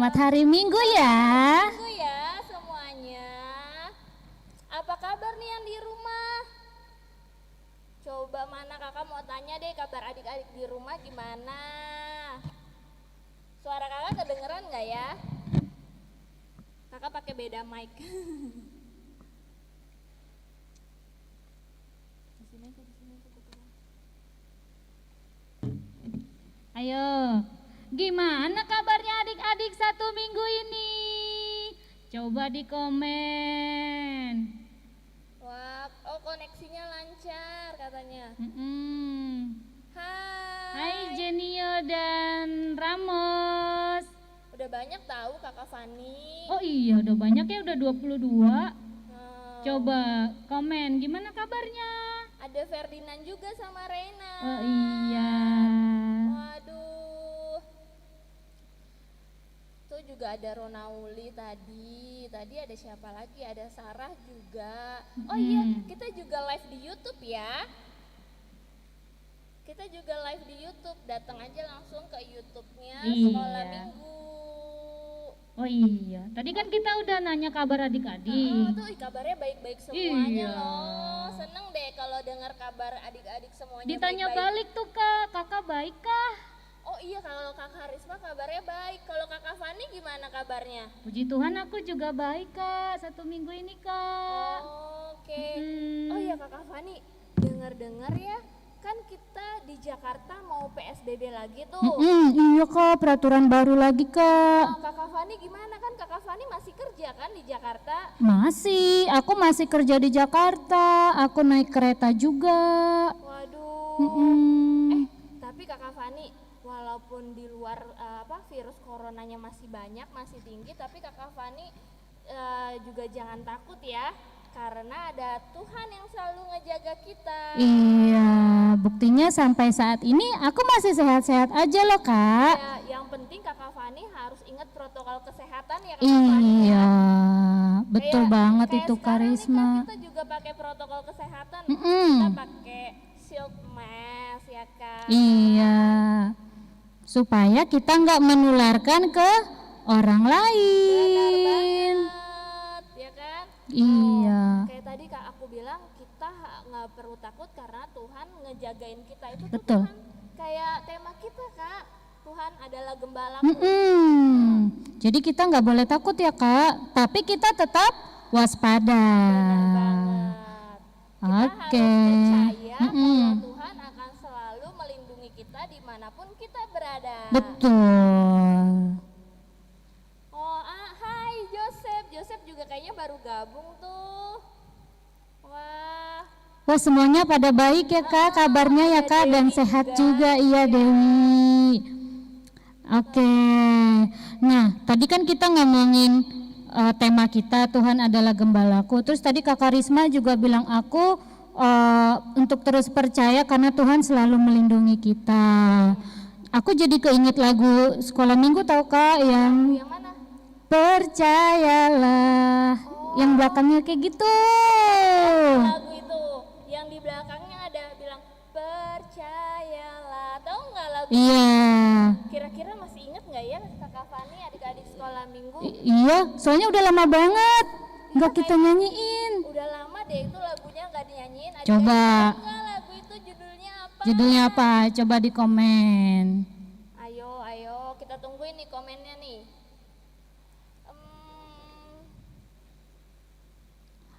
Selamat hari Minggu ya. Minggu ya semuanya. Apa kabar nih yang di rumah? Coba mana kakak mau tanya deh kabar adik-adik di rumah gimana? Suara kakak kedengeran nggak ya? Kakak pakai beda mic. Ayo, gimana kabarnya adik-adik satu minggu ini? Coba di komen. Wah, oh koneksinya lancar katanya. Hai. Hai Jenio dan Ramos. Udah banyak tahu kakak Fani. Oh iya, udah banyak ya, udah 22. Coba Hmm. komen, gimana kabarnya? Ada Ferdinand juga sama Reina. Oh iya. Waduh. Tuh juga ada Ronauli tadi. Tadi ada siapa lagi? Ada Sarah juga. Oh iya, kita juga live di YouTube ya. Kita juga live di YouTube. Datang aja langsung ke YouTube-nya Sekolah Iya. Minggu. Oh iya, tadi kan kita udah nanya kabar adik-adik. Tuh kabarnya baik-baik semuanya Iya. loh. Seneng deh kalau dengar kabar adik-adik semuanya Ditanya baik-baik. balik tuh kak, kakak baik kah? Oh iya, kalau kakak Harisma kabarnya baik. Kalau kakak Fani gimana kabarnya? Puji Tuhan aku juga baik kak, satu minggu ini kak. Oke. Oh iya kakak Fani, dengar-dengar ya, kan kita di Jakarta mau PSBB lagi tuh. Iya kak, peraturan baru lagi kak. Oh, kakak Fani gimana, kan kakak Fani masih kerja kan di Jakarta? Masih, aku masih kerja di Jakarta, aku naik kereta juga. Waduh. Tapi kakak Fani, walaupun di luar virus coronanya masih banyak, masih tinggi, tapi kakak Fani juga jangan takut ya, karena ada Tuhan yang selalu ngejaga kita. Iya, buktinya sampai saat ini aku masih sehat-sehat aja loh kak. Ya, yang penting kakak Fani harus ingat protokol kesehatan ya kakak Fani. Iya, betul banget Kayak itu sekarang nih, Karisma. kan kita juga pakai protokol kesehatan. Kita pakai shield mask ya kan. Iya, supaya kita nggak menularkan ke orang lain. Banget, ya kan? Iya. Kayak tadi kak aku bilang, kita nggak perlu takut karena Tuhan ngejagain kita itu tuh Betul. Tuhan. Kayak tema kita kak, Tuhan adalah gembalaku. Jadi kita nggak boleh takut ya kak, tapi kita tetap waspada. Benar banget. Kita Oke. harus percaya bahwa Tuhan akan selalu melindungi kita dimanapun kita berada. Betul. Oh, hai Joseph. Joseph juga kayaknya baru gabung tuh. Wah. Wah semuanya pada baik ya kak, kabarnya ya ada kak, dan Dewi sehat juga. juga, iya Dewi. Oke, nah tadi kan kita ngomongin tema kita Tuhan adalah gembalaku. Terus tadi kakak Risma juga bilang aku untuk terus percaya karena Tuhan selalu melindungi kita. Aku jadi keinget lagu sekolah minggu tahu kak yang Yang mana? percayalah, yang belakangnya kayak gitu. Lagu itu yang di belakangnya ada bilang percayalah. Tahu nggak lagu? Iya. Kira-kira masih inget nggak ya kakak Fani, adik-adik sekolah minggu? Iya, soalnya udah lama banget nggak kita nyanyiin. Udah lama deh itu lagunya nggak dinyanyiin. Adik-adik Coba. tahu nggak lagu itu judulnya apa? Judulnya apa? Coba di komen. Ayo kita tungguin nih komennya nih.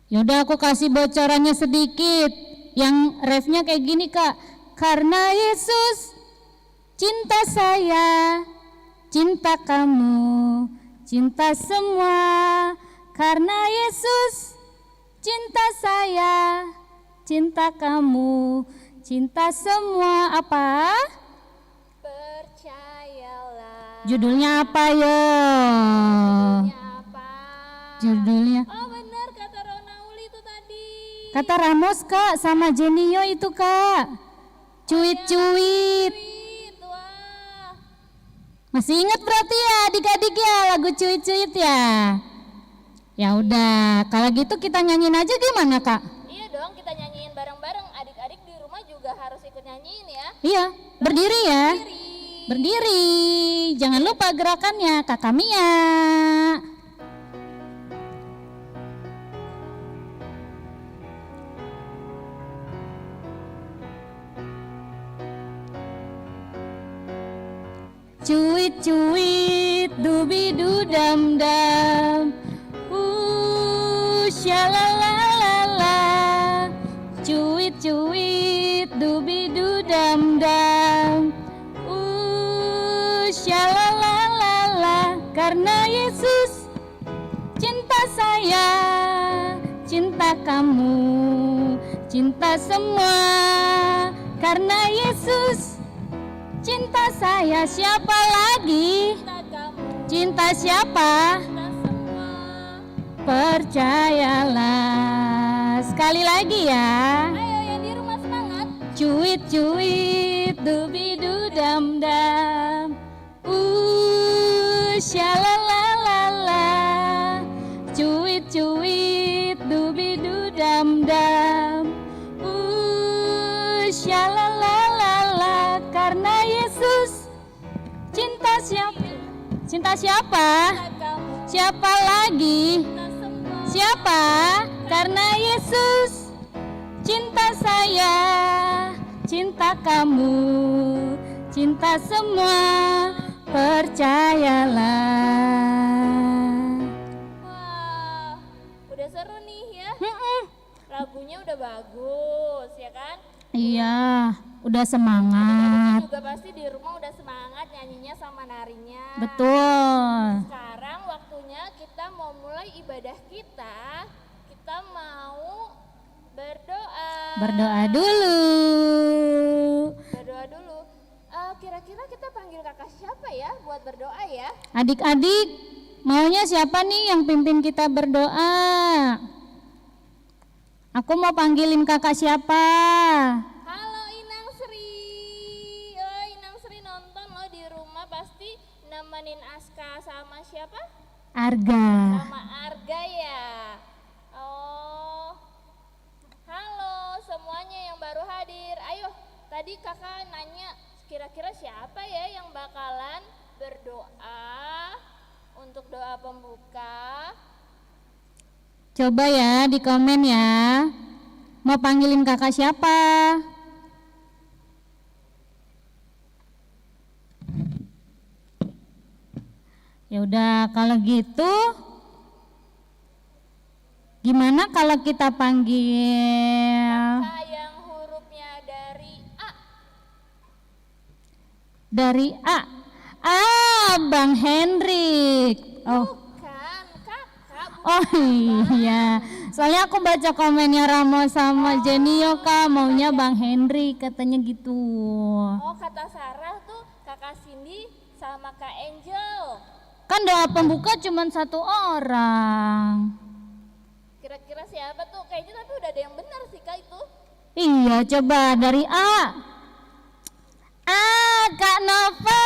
Yaudah aku kasih bocorannya sedikit. Yang refnya kayak gini kak. Karena Yesus cinta saya, cinta kamu, cinta semua. Karena Yesus cinta saya, cinta kamu, cinta semua. Apa? Percayalah. Judulnya apa yo? Judulnya apa? Judulnya Oh benar kata Ronauli itu tadi. kata Ramos kak sama Jenio itu kak. Cuit-cuit. Tweet, wah. Masih ingat berarti ya adik-adik ya lagu cuit-cuit ya? Ya udah, kalau gitu kita nyanyiin aja gimana kak? Iya dong, kita nyanyiin bareng-bareng. Adik-adik di rumah juga harus ikut nyanyiin ya. Iya, berdiri ya. Berdiri. Berdiri. Jangan lupa gerakannya, Kakak Mia. Cuit cuit dubi du dam dam, shalalalala. Cuit cuit dubi du dam dam, shalalalala. Karena Yesus cinta saya, cinta kamu, cinta semua. Karena Yesus cinta saya, siapa lagi? Cinta kamu, Cinta siapa? cinta semua. Percayalah. Sekali lagi ya. Ayo yang di rumah semangat. Cuit cuit dubi du dam dam, shalalalala. Cuit cuit dubi du dam dam, shalalalala. Karena Yesus cinta siapa? Cinta siapa? Cinta kamu, Siapa lagi? cinta semua. Siapa? Karena Yesus cinta saya, cinta kamu, cinta semua. Percayalah. Wah, udah seru nih ya. Mm-mm. Lagunya udah bagus ya kan? Iya, udah semangat. Juga pasti di rumah udah semangat nyanyinya sama narinya. Betul. Sekarang waktunya kita mau mulai ibadah kita. Kita mau berdoa. Berdoa dulu. Berdoa dulu. Kira-kira kita panggil kakak siapa ya buat berdoa ya? Adik-adik, maunya siapa nih yang pimpin kita berdoa? Aku mau panggilin kakak siapa? Halo Inang Sri. Oh, Inang Sri nonton loh di rumah, pasti nemenin Aska sama siapa? Arga. Sama Arga ya. Oh. Halo semuanya yang baru hadir. Ayo, tadi kakak nanya kira-kira siapa ya yang bakalan berdoa untuk doa pembuka? Coba ya di komen ya. Mau panggilin kakak siapa? Ya udah kalau gitu gimana kalau kita panggil Kakak yang hurufnya dari A. dari A. Bang Hendrik. Oh. Bukan, kakak. Oh iya, soalnya aku baca komennya Ramo sama Jenio Kak, maunya Bang Henry katanya gitu. Oh, kata Sarah tuh kakak Cindy sama Kak Angel. Kan doa pembuka cuma satu orang. Kira-kira siapa tuh? Kayaknya tapi udah ada yang benar sih Kak itu. Iya, coba dari A. Kak Nova.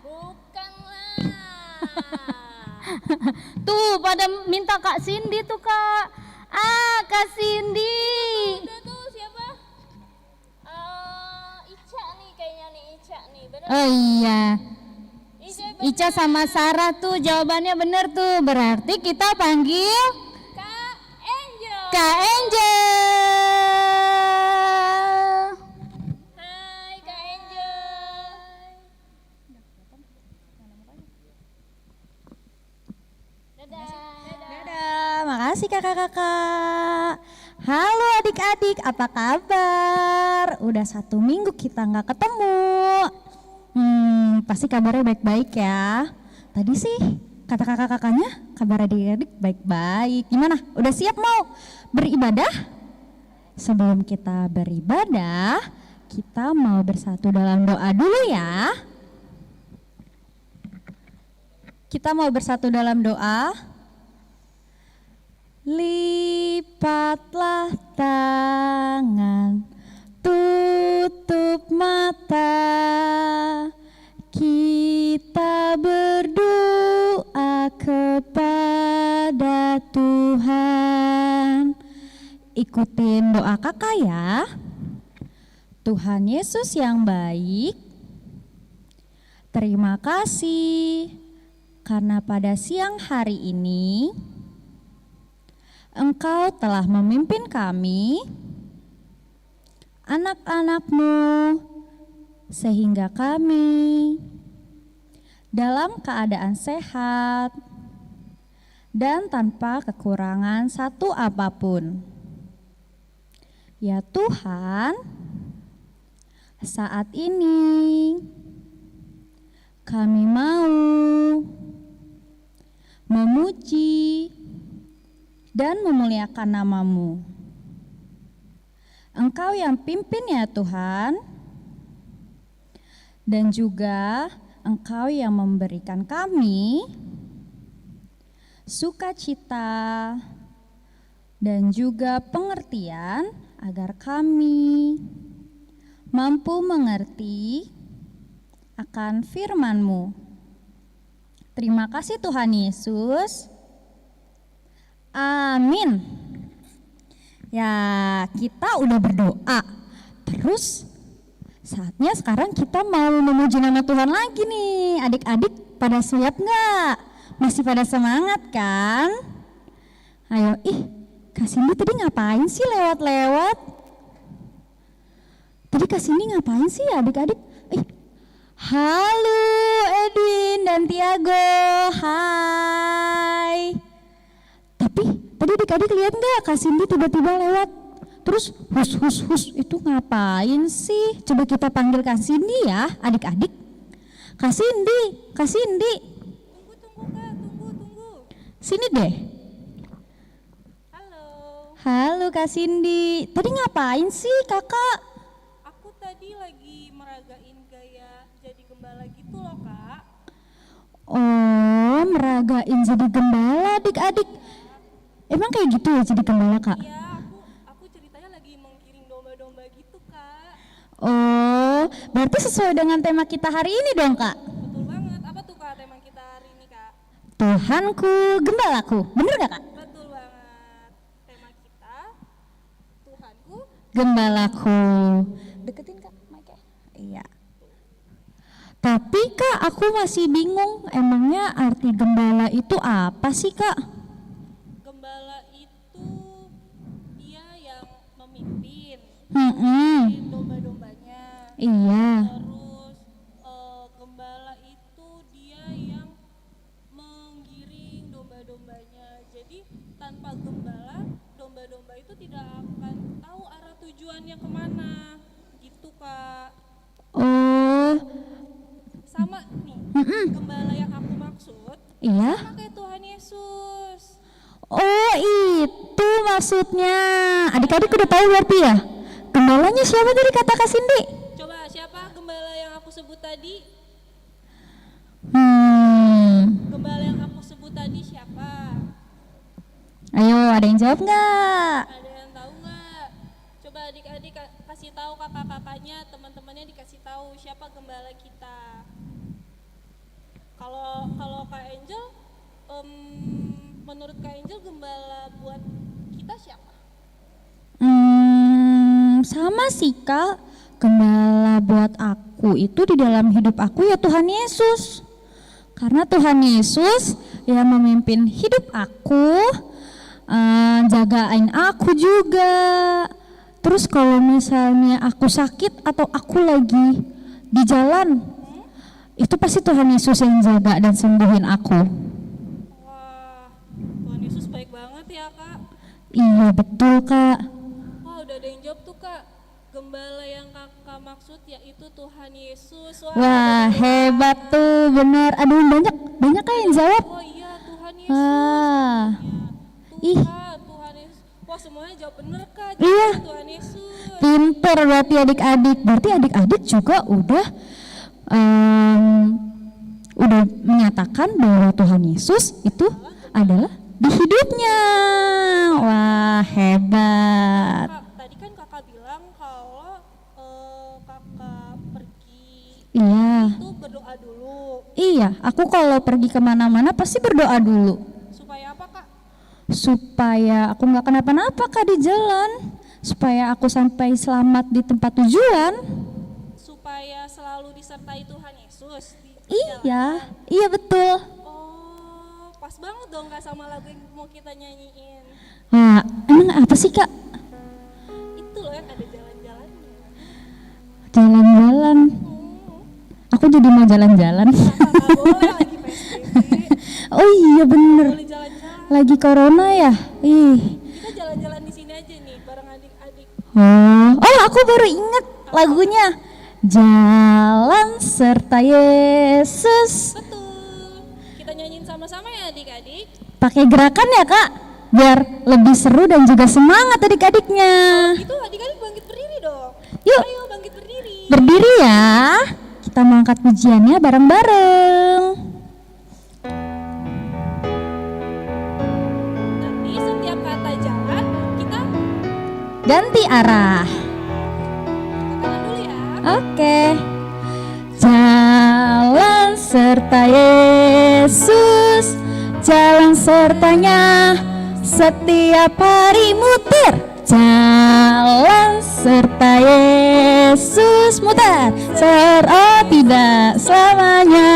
Bukan lah. Tuh pada minta Kak Cindy tuh Kak. Kak Cindy. Udah tuh siapa? Ica nih kayaknya nih Ica nih. Bener? Oh iya. Ica bener. Ica sama Sarah tuh jawabannya bener tuh. Berarti kita panggil Kak Angel. Kak Angel. Hai Kak Angel. Dadah. Dadah, makasih kakak-kakak. Halo adik-adik, apa kabar? Udah 1 minggu kita nggak ketemu. Pasti kabarnya baik-baik ya. Tadi sih kata kakak-kakaknya kabar adik-adik baik-baik. Gimana? Udah siap mau beribadah? Sebelum kita beribadah, kita mau bersatu dalam doa dulu ya. Kita mau bersatu dalam doa. Lipatlah tangan, tutup mata, kita berdoa kepada Tuhan. Ikutin doa kakak ya. Tuhan Yesus yang baik, Terima kasih karena pada siang hari ini Engkau telah memimpin kami, anak-anak-Mu, sehingga kami dalam keadaan sehat dan tanpa kekurangan satu apapun. Ya Tuhan, saat ini kami mau memuji dan memuliakan nama-Mu. Engkau yang pimpin ya Tuhan, dan juga Engkau yang memberikan kami sukacita dan juga pengertian agar kami mampu mengerti akan firman-Mu. Terima kasih Tuhan Yesus. Amin. Ya, kita udah berdoa. Terus saatnya sekarang kita mau memuji nama Tuhan lagi nih. Adik-adik pada siap nggak? Masih pada semangat kan? Ayo, Kak Cindy tadi ngapain sih lewat-lewat? Tadi Kak Cindy ngapain sih adik-adik? Halo Edwin dan Tiago, hai. Tapi tadi adik-adik lihat nggak Kak Cindy tiba-tiba lewat? Terus hus itu ngapain sih? Coba kita panggil Kak Cindy ya adik-adik. Kak Cindy. Tunggu. Sini deh. Halo Kak Cindy. Tadi ngapain sih kakak? Aku tadi lagi meragain gaya jadi gembala gitu loh Kak. Oh, meragain jadi gembala adik-adik. Emang kayak gitu ya jadi gembala Kak? Iya, aku ceritanya lagi menggiring domba-domba gitu Kak. Oh, berarti sesuai dengan tema kita hari ini dong Kak? Betul banget, apa tuh Kak tema kita hari ini Kak? Tuhanku, gembalaku, bener gak Kak? Betul banget, tema kita Tuhanku. Gembalaku. Deketin Kak mic-nya. Iya. Tapi Kak, aku masih bingung, emangnya arti gembala itu apa sih Kak? Gembala itu dia yang memimpin domba-dombanya. Iya. Terus gembala itu dia yang menggiring domba-dombanya. Jadi tanpa gembala, domba-domba itu tidak akan tahu arah tujuannya kemana. Gitu Kak. Oh. Sama nih, gembala yang aku maksud Iya. sama kayak Tuhan Yesus. Oh itu maksudnya. Adik-adik udah tahu berarti ya? Gembalanya siapa tadi kata Kak Cindy? Coba siapa gembala yang aku sebut tadi? Gembala yang aku sebut tadi siapa? Ayo ada yang jawab nggak? Ada yang tahu nggak? Coba adik-adik kasih tahu kakak-kakaknya, teman-temannya dikasih tahu siapa gembala kita. Kalau Kak Angel, menurut Kak Angel gembala buat kita siapa? Sama sih Kak. Gembala buat aku itu di dalam hidup aku ya Tuhan Yesus. Karena Tuhan Yesus yang memimpin hidup aku, jagain aku juga. Terus kalau misalnya aku sakit atau aku lagi di jalan, itu pasti Tuhan Yesus yang jaga dan sembuhin aku. Wah, Tuhan Yesus baik banget ya Kak. Iya betul Kak. Wah udah ada yang jawab tuh Kak. Gembala yang kakak maksud yaitu Tuhan Yesus. Wah hebat tuh bener. Aduh banyak Kak yang jawab. Oh iya Tuhan Yesus. Wah. Ih. Tuhan Yesus. Wah semuanya jawab bener Kak. Iya. Tuhan Yesus. Pinter berarti adik-adik. Berarti adik-adik juga udah menyatakan bahwa Tuhan Yesus itu adalah di hidupnya. Wah hebat. Kak, tadi kan kakak bilang kalau kakak pergi Iya. itu berdoa dulu. Iya, aku kalau pergi kemana-mana pasti berdoa dulu. Supaya apa Kak? Supaya aku nggak kenapa-napa Kak di jalan. Supaya aku sampai selamat di tempat tujuan. Supaya selalu disertai Tuhan Yesus. Iya, iya betul. Oh, pas banget dong Kak sama lagu yang mau kita nyanyiin. Nah, emang apa sih Kak? Itu loh yang ada jalan-jalannya. Jalan-jalan. Aku jadi mau jalan-jalan. Nggak boleh lagi PSBB. Oh iya bener. Boleh jalan-jalan. Lagi corona ya? Ih. Kita jalan-jalan di sini aja nih bareng adik-adik. Oh, aku baru inget lagunya. Jalan serta Yesus. Betul. Kita nyanyiin sama-sama ya adik-adik. Pakai gerakan ya Kak, biar lebih seru dan juga semangat adik-adiknya. Itu adik-adik bangkit berdiri dong. Yuk, Ayo bangkit berdiri. berdiri ya. Kita mau angkat pujiannya bareng-bareng. Nanti setiap kata jalan kita Ganti arah. kanan dulu ya. Oke. Jalan serta Yesus, jalan sertanya setiap hari muter. Jalan serta Yesus muter. Oh tidak selamanya.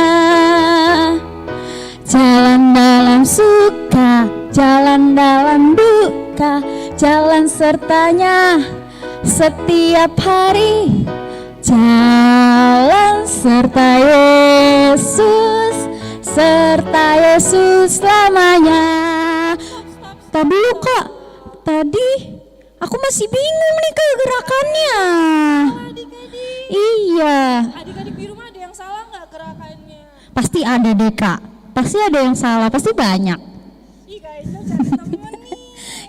Jalan dalam suka, jalan dalam duka, jalan sertanya setiap hari. Jalan serta Yesus selamanya. Tadi dulu Kak, tadi aku masih bingung nih Kak gerakannya. Adik-adik. Iya, Adik-adik di rumah ada yang salah nggak gerakannya? pasti ada deh Kak. Pasti ada yang salah, pasti banyak. Ih kayaknya cari temen nih.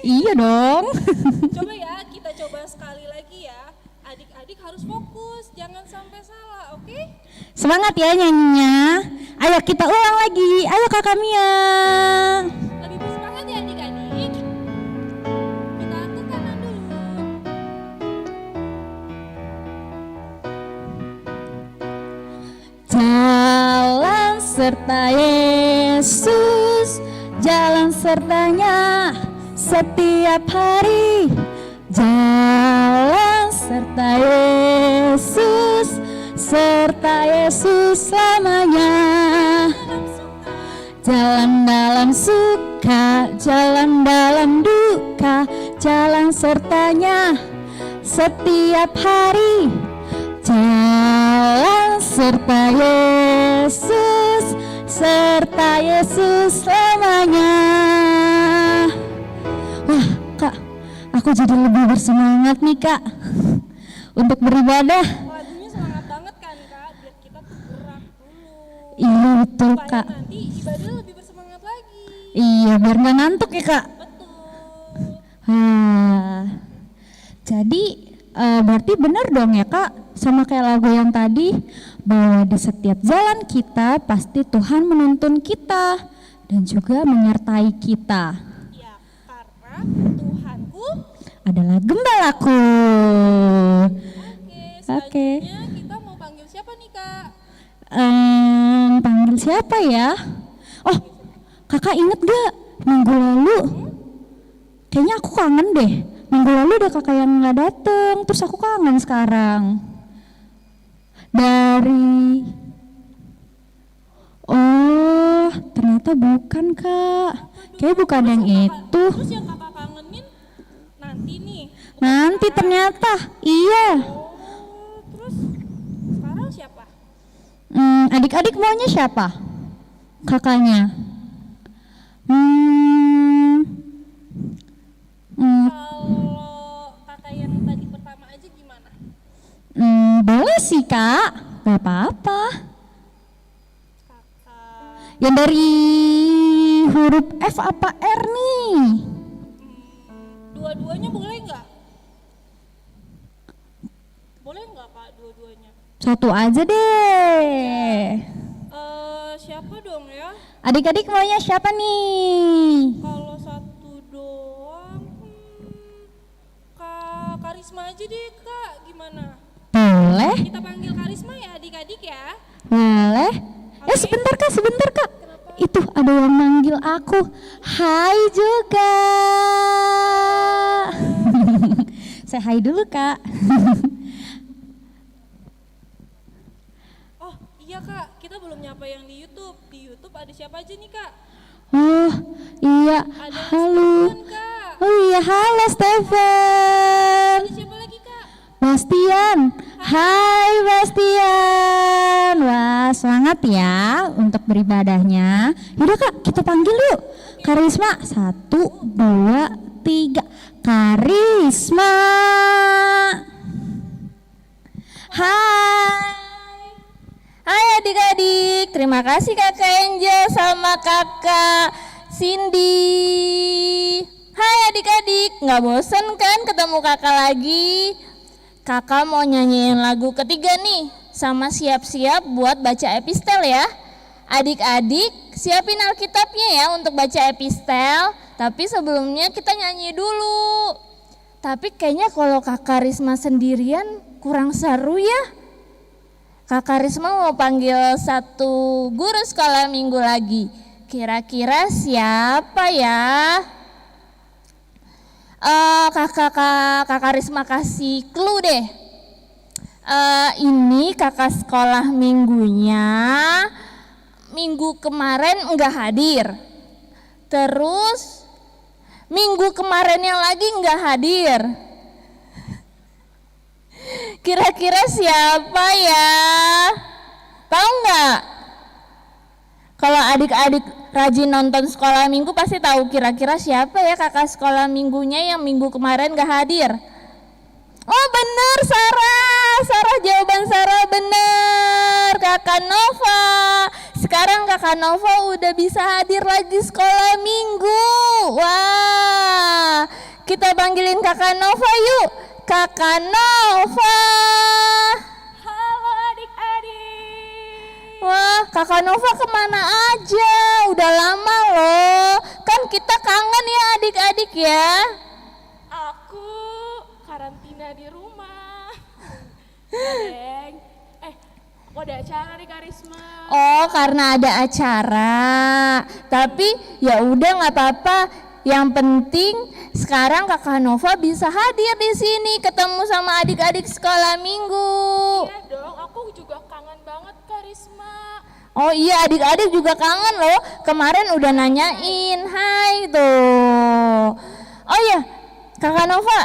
Iya dong. Coba ya kita coba sekali lagi ya. Adik-adik harus fokus, jangan sampai salah, oke? Semangat ya nyanyinya. Ayo kita ulang lagi. Ayo Kakak Mia. Lebih bersemangat ya adik-adik. Kita ke kanan dulu. Jalan serta Yesus, jalan sertanya setiap hari. Jalan serta Yesus selamanya. Jalan dalam suka, jalan dalam duka, jalan sertanya setiap hari. Jalan serta Yesus selamanya. Wah Kak, aku jadi lebih bersemangat nih Kak untuk beribadah. Lagunya semangat banget kan Kak, biar kita tuh gerak dulu. Iya betul Supaya Kak. nanti ibadah lebih bersemangat lagi. Iya biar gak ngantuk ya Kak. Betul. Jadi berarti benar dong ya Kak, sama kayak lagu yang tadi, bahwa di setiap jalan kita pasti Tuhan menuntun kita dan juga menyertai kita. Ya, karena Tuhanku. Adalah gembalaku. Oke, selanjutnya kita mau panggil siapa nih Kak? Panggil siapa ya? Oh, Kakak inget gak minggu lalu? Kayaknya aku kangen deh. Minggu lalu ada kakak yang nggak dateng, terus aku kangen sekarang. Oh, ternyata bukan Kak. Kayak bukan yang itu. Terus yang kakak kangenin nanti nih. Nanti ternyata, iya. Oh, terus sekarang siapa? Adik-adik maunya siapa? Kakaknya. Kalau kakak yang tadi pertama aja gimana? Boleh sih Kak, gak apa-apa. Kakak Yang dari huruf F apa R nih? dua-duanya boleh nggak? Boleh nggak Kak dua-duanya? Satu aja deh. Siapa dong ya? Adik-adik maunya siapa nih? Kalau satu doang, Kak Karisma aja deh Kak, gimana? Boleh, Kita panggil Karisma ya adik-adik ya. boleh. Sebentar Kak, sebentar Kak. Itu ada yang manggil aku. Hai juga. Saya hai dulu Kak. Oh iya Kak, kita belum nyapa yang di YouTube. Di YouTube ada siapa aja nih Kak? Oh iya, Ada halo. Steven Kak. Oh iya, halo Steven. Ada siapa lagi Kak? Bastian. Hai Bastian. Wah, semangat ya untuk beribadahnya. Yaudah Kak, kita panggil yuk. Karisma, 1, 2, 3. Karisma. Hai. Hai adik-adik, terima kasih Kakak Angel sama Kakak Cindy. Hai adik-adik, nggak bosen kan ketemu kakak lagi? Kakak mau nyanyiin lagu ketiga nih, sama siap-siap buat baca epistel ya. Adik-adik, siapin Alkitabnya ya untuk baca epistel, tapi sebelumnya kita nyanyi dulu. Tapi kayaknya kalau Kakak Risma sendirian kurang seru ya. Kakak Risma mau panggil satu guru sekolah minggu lagi. Kira-kira siapa ya? Kakak Risma kasih clue deh. Ini kakak sekolah minggunya minggu kemarin enggak hadir. Terus minggu kemarinnya lagi enggak hadir. Kira-kira siapa ya? Tahu nggak? Kalau adik-adik rajin nonton sekolah minggu pasti tahu kira-kira siapa ya kakak sekolah minggunya yang minggu kemarin nggak hadir. Oh bener, Sarah jawaban Sarah bener. Kakak Nova. Sekarang kakak Nova udah bisa hadir lagi sekolah minggu. Wah, kita panggilin kakak Nova yuk. Kakak Nova. Halo adik-adik. Wah, kakak Nova kemana aja? Udah lama loh. Kan kita kangen ya adik-adik ya. Aku karantina di rumah. Deng. Aku ada acara nih Karisma. Oh, karena ada acara. Tapi ya udah nggak apa-apa. Yang penting sekarang kakak Nova bisa hadir di sini ketemu sama adik-adik sekolah minggu. Iya dong, aku juga kangen banget Karisma. Oh iya, adik-adik juga kangen loh. Kemarin udah nanyain, hai tuh. Oh iya, kakak Nova,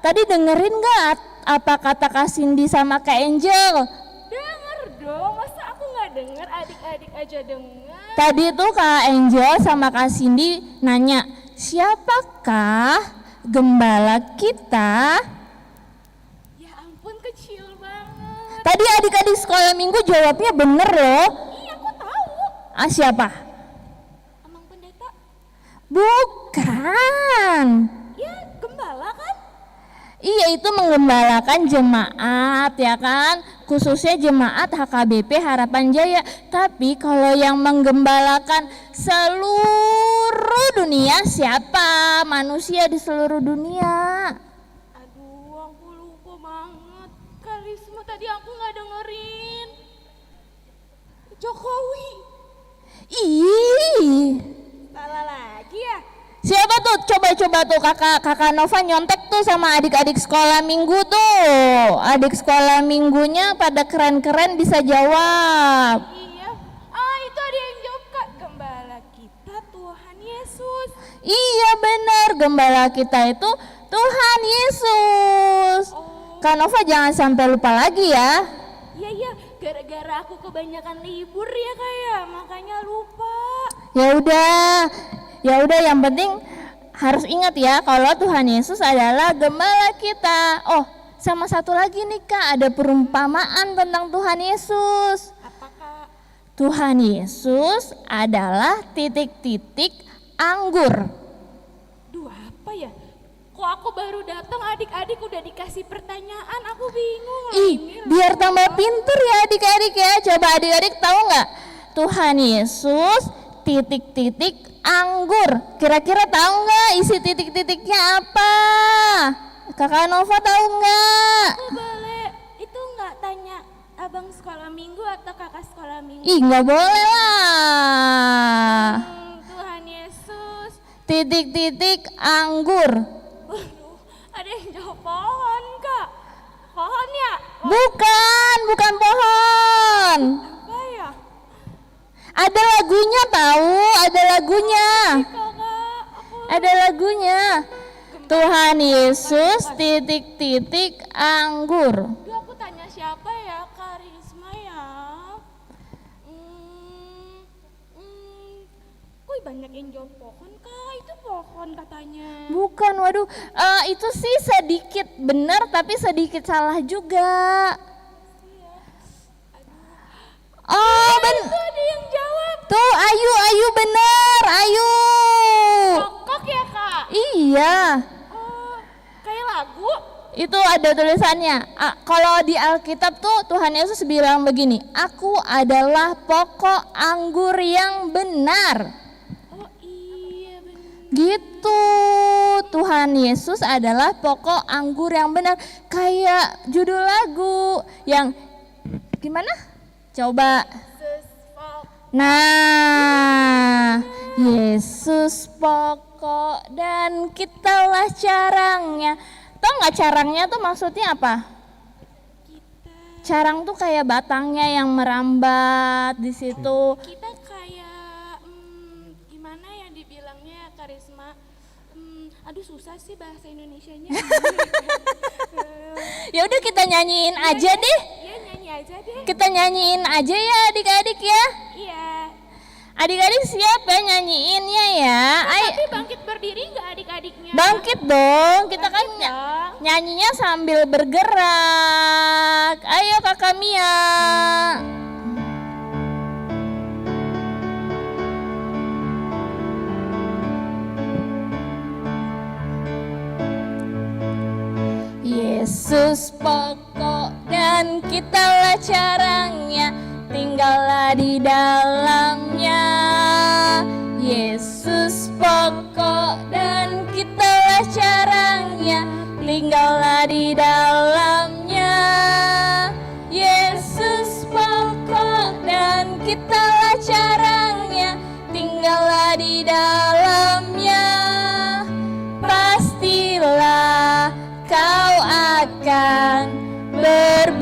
tadi dengerin gak apa kata Kak Cindy sama Kak Angel? Denger dong, masa aku nggak denger, adik-adik aja denger. Tadi tuh Kak Angel sama Kak Cindy nanya, siapakah gembala kita? Ya ampun, kecil banget. Tadi adik-adik sekolah minggu jawabnya bener loh. Iya, aku tahu. Ah, siapa? Emang pendeta? Bukan. Ya, gembala kan? Iya, itu menggembalakan jemaat ya kan, khususnya jemaat HKBP Harapan Jaya. Tapi kalau yang menggembalakan seluruh dunia siapa? Manusia di seluruh dunia. Aduh, aku lupa banget. Karisma tadi aku nggak dengerin. Jokowi. Ih, Salah lagi ya? siapa tuh? Coba tuh kakak Nova nyontek tuh sama adik-adik sekolah minggu tuh. Adik sekolah minggunya pada keren-keren bisa jawab. Iya. Itu ada yang jawab Kak. Gembala kita Tuhan Yesus. Iya benar, gembala kita itu Tuhan Yesus. Kak Nova jangan sampai lupa lagi ya. Iya, gara-gara aku kebanyakan libur ya Kak ya, makanya lupa. Ya udah yang penting harus ingat ya kalau Tuhan Yesus adalah gembala kita. Oh, sama satu lagi nih Kak, ada perumpamaan tentang Tuhan Yesus. Apa Kak? Tuhan Yesus adalah titik-titik anggur. Duh, apa ya? Kok aku baru datang adik-adik udah dikasih pertanyaan, aku bingung. Ih, biar tambah pinter ya adik-adik ya. Coba adik-adik tahu nggak? Tuhan Yesus titik-titik anggur. Kira-kira tahu nggak isi titik-titiknya apa? Kakak Nova tahu nggak? Aku boleh, itu nggak tanya abang sekolah minggu atau kakak sekolah minggu? Ih, nggak boleh lah. Tuhan Yesus. Titik-titik anggur. Waduh, ada yang jawab pohon Kak. Pohon ya? Bukan pohon. Apa ya? Ada lagunya tahu, ada lagunya. Kakak, Ada lagunya. Tuhan Yesus titik-titik anggur. Duh, aku tanya siapa ya, Kak Risma ya? Kok banyak yang jawab pohon, Kak? Itu pohon katanya. Bukan, waduh. Itu sih sedikit benar tapi sedikit salah juga. Oh, Itu ada yang jawab. tuh Ayu bener, Ayu. Kokok ya, Kak? Iya. Oh, kayak lagu. Itu ada tulisannya. Kalau di Alkitab tuh Tuhan Yesus bilang begini, aku adalah pokok anggur yang benar. Oh iya bener. Gitu. Tuhan Yesus adalah pokok anggur yang benar. Kayak judul lagu yang gimana? Coba. Nah, Yesus pokok dan kitalah carangnya. Tahu nggak carangnya tuh maksudnya apa? Carang tuh kayak batangnya yang merambat di situ. Kita kayak gimana ya dibilangnya, Karisma? Aduh susah sih bahasa Indonesianya. Ya udah kita nyanyiin aja deh. Iya nyanyi aja deh. Kita nyanyiin aja ya adik-adik ya. Iya. Adik-adik siap ya nyanyiinnya ya. Ayo Tapi bangkit berdiri nggak adik-adiknya? bangkit dong. Kita kan Bangkit dong. nyanyinya sambil bergerak. Ayo Kakak Mia. Yesus pokok dan kitalah carangnya, tinggallah di dalamnya. Yesus pokok dan kitalah carangnya, tinggallah di dalamnya. Yesus pokok dan kitalah carangnya, tinggallah di dalamnya. Pastilah kau akan berbuah.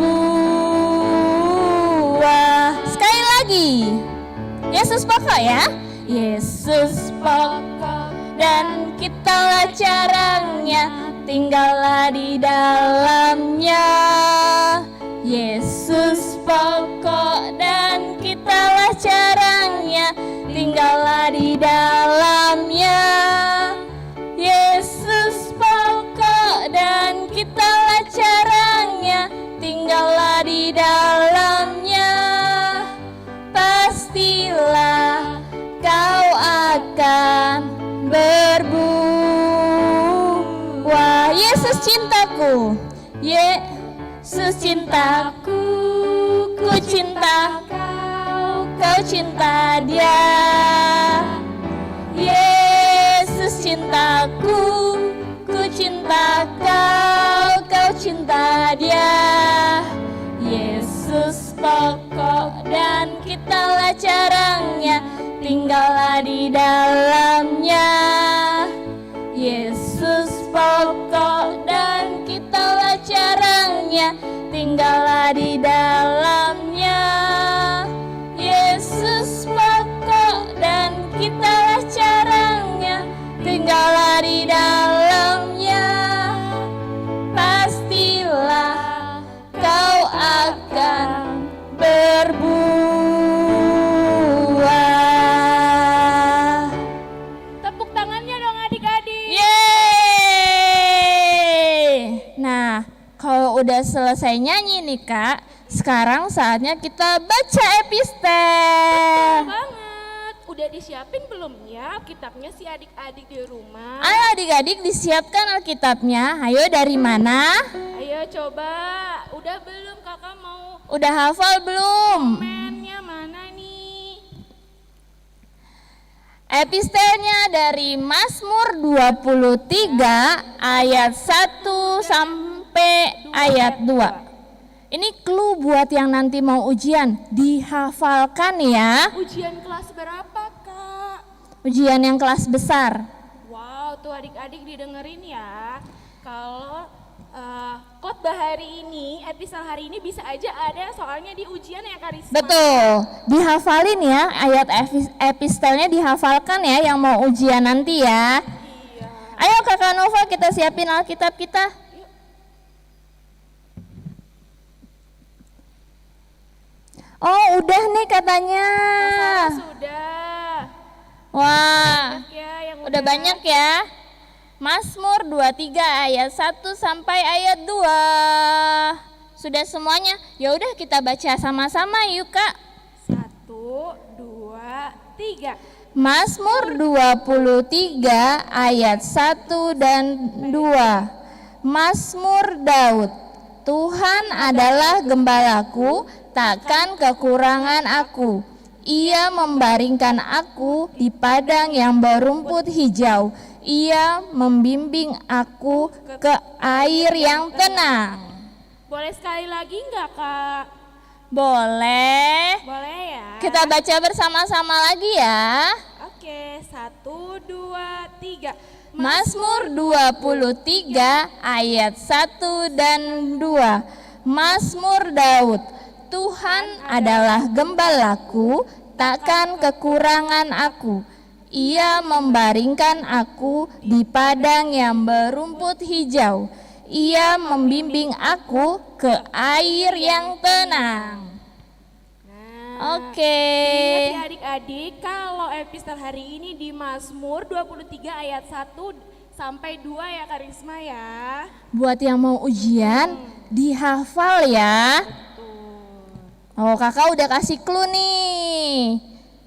Sekali lagi, Yesus pokok ya. Yesus pokok dan kitalah carangnya, tinggallah di dalamnya. Yesus pokok dan kitalah carangnya, tinggallah di dalamnya. Yesus pokok dan kitalah carangnya, tinggallah di dalamnya. Pastilah kau akan berbuah. Yesus cintaku, Yesus cintaku, ku cinta kau, kau cinta dia. Yesus cintaku, ku cinta kau, kau cinta dia. Yesus pokok dan kitalah carangnya, tinggallah di dalamnya. Yesus pokok dan kitalah carangnya, tinggallah di dalamnya. Yesus pokok dan kitalah carangnya, tinggallah di dalamnya. Pastilah kau akan berbuah. Tepuk tangannya dong adik-adik. Yeay. Nah, kalau udah selesai nyanyi nih Kak, sekarang saatnya kita baca epistel. Banget. Udah disiapin belum ya kitabnya si adik-adik di rumah? Ayo adik-adik disiapkan Alkitabnya. Ayo dari mana? Ayo coba. Udah belum kakak mau Udah hafal belum? mennya mana nih? Epistelnya dari Mazmur 23 ayat 1 sampai ayat 2. Ini clue buat yang nanti mau ujian, dihafalkan ya. Ujian kelas berapa kak? Ujian yang kelas besar. Wow tuh adik-adik didengerin ya. Kalau Khotbah hari ini, episode hari ini bisa aja ada soalnya di ujian ya Karisma. Betul, dihafalin ya, ayat epistelnya dihafalkan ya yang mau ujian nanti ya. Iya. Ayo Kakak Nova, kita siapin Alkitab kita. Oh udah nih katanya. Sudah. Wah, Ya, yang udah banyak ya. Mazmur 23 ayat 1 sampai ayat 2. Sudah semuanya? Ya udah kita baca sama-sama yuk Kak. 1, 2, 3. Mazmur 23 ayat 1 dan 2. Mazmur Daud. Tuhan adalah gembalaku, takkan kekurangan aku. Ia membaringkan aku di padang yang berumput hijau. Ia membimbing aku ke air yang tenang. Boleh sekali lagi nggak Kak? Boleh. Boleh ya. Kita baca bersama-sama lagi ya. Oke, 1, 2, 3. Mazmur 23 ayat 1 dan 2. Mazmur Daud. Tuhan adalah gembalaku, takkan kekurangan aku. Ia membaringkan aku di padang yang berumput hijau. Ia membimbing aku ke air yang tenang. Oke. Ingat ya adik-adik, kalau episode hari ini di Mazmur 23 ayat 1 sampai 2 ya Karisma ya. Buat yang mau ujian, dihafal ya. Oh kakak udah kasih clue nih.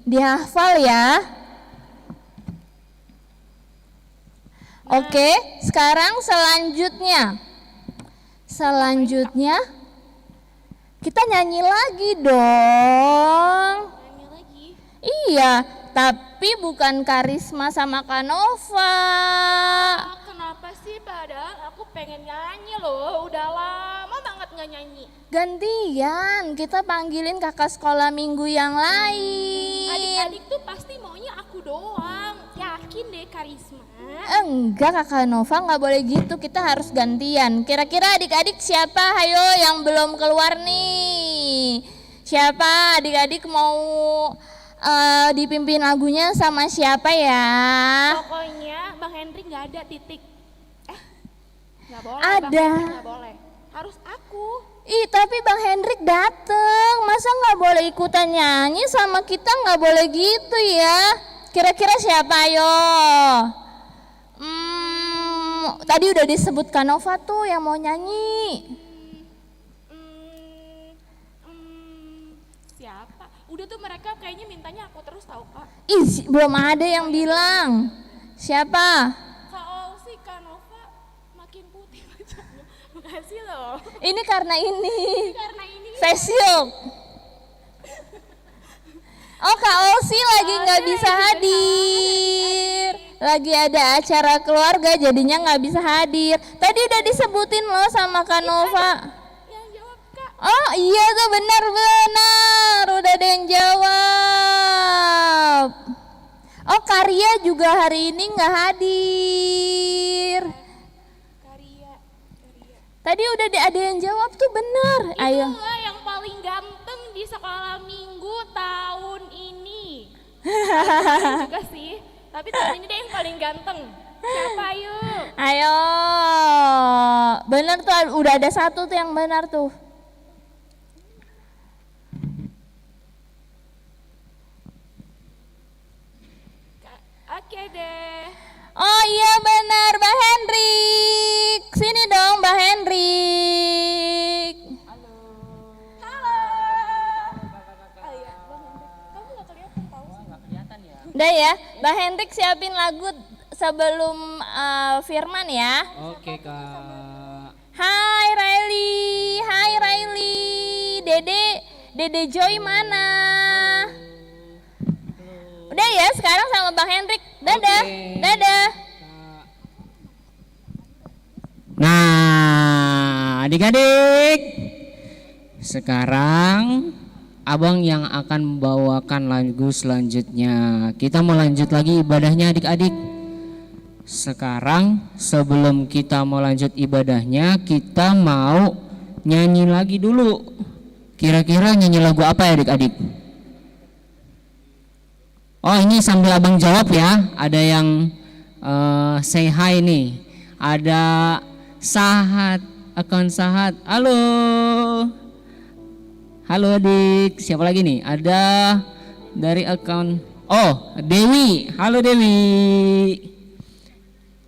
Dihafal ya. Oke, sekarang selanjutnya kita nyanyi lagi dong. Nyanyi lagi. Iya, tapi bukan Karisma sama Kanova. Kenapa sih? Padahal aku pengen nyanyi loh. Udah lama banget nggak nyanyi. Gantian, kita panggilin kakak sekolah minggu yang lain. Adik-adik tuh pasti maunya aku doang. Yakin deh Karisma. Enggak kakak Nova, nggak boleh gitu, kita harus gantian. Kira-kira adik-adik siapa hayo yang belum keluar nih? Siapa adik-adik mau dipimpin lagunya sama siapa ya? Pokoknya Bang Hendrik nggak ada titik. Nggak boleh. Ada. Bang Hendrik nggak boleh. Harus aku. Ih tapi Bang Hendrik dateng, masa nggak boleh ikutan nyanyi sama kita, nggak boleh gitu ya. Kira-kira siapa ayo? Tadi udah disebut Kanova tuh yang mau nyanyi. Siapa? Udah tuh mereka kayaknya mintanya aku terus tahu Kak. Ih belum ada yang bilang. Siapa? Kak Olsi, Kak Nova makin putih wajahnya. Makasih loh. Ini karena ini. Karena ini Facial. Oh Kak Olsi lagi nggak bisa hadir. Lagi ada acara keluarga jadinya nggak bisa hadir. Tadi udah disebutin loh sama Kak Nova. yang jawab Kak. Oh iya tuh benar. Udah ada yang jawab. Oh Karya juga hari ini nggak hadir. Karya. Tadi udah ada yang jawab tuh benar. Ayo. Itulah yang paling ganteng di sekolah minggu tahun ini. Juga sih. Tapi tahun ini deh yang paling ganteng. Siapa yuk? Ayo. Benar tuh udah ada satu tuh yang benar tuh. Oke deh. Oh iya benar, Mbak Hendrik. Sini dong Mbak Hendrik. Halo. Oh iya, Bang Hendrik. Kamu gak kelihatan tau sih. Udah ya, Mbak Hendrik siapin lagu sebelum Firman ya. Oke Kak. Hai Riley. Dede Joy mana? Udah ya, sekarang sama Bang Hendrik. Dadah. Oke. Dadah. Nah, adik-adik, sekarang abang yang akan membawakan lagu selanjutnya. Kita mau lanjut lagi ibadahnya adik-adik. sekarang sebelum kita mau lanjut ibadahnya, kita mau nyanyi lagi dulu. Kira-kira nyanyi lagu apa ya adik-adik? Oh, ini sambil abang jawab ya. Ada yang say hi nih. Ada Sahat, akun Sahat. Halo. Halo adik. Siapa lagi nih? Ada dari akun Dewi. Halo Dewi.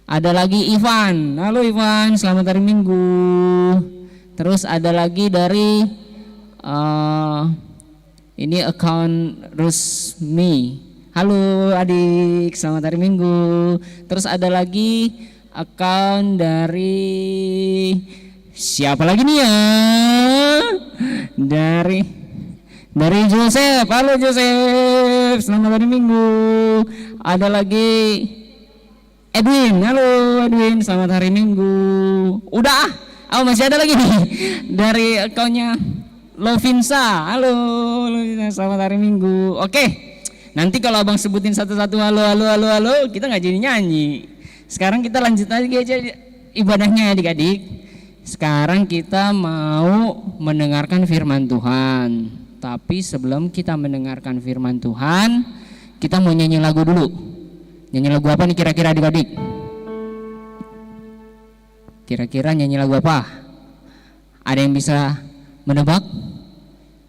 Ada lagi Ivan. Halo Ivan, selamat hari Minggu. Terus ada lagi dari ini akun Rusmi. Halo adik, selamat hari Minggu. Terus ada lagi akun dari siapa lagi nih ya? Dari Joseph. Halo Joseph, selamat hari Minggu. Ada lagi Edwin. Halo Edwin, selamat hari Minggu. Udah, masih ada lagi nih dari akunnya Lovinsa. Halo Lovinsa, selamat hari Minggu. Oke, nanti kalau abang sebutin satu-satu halo, kita nggak jadi nyanyi. Sekarang kita lanjut lagi aja ibadahnya adik-adik. Sekarang kita mau mendengarkan firman Tuhan. Tapi sebelum kita mendengarkan firman Tuhan, kita mau nyanyi lagu dulu. Nyanyi lagu apa nih kira-kira adik-adik? Kira-kira nyanyi lagu apa? Ada yang bisa menebak?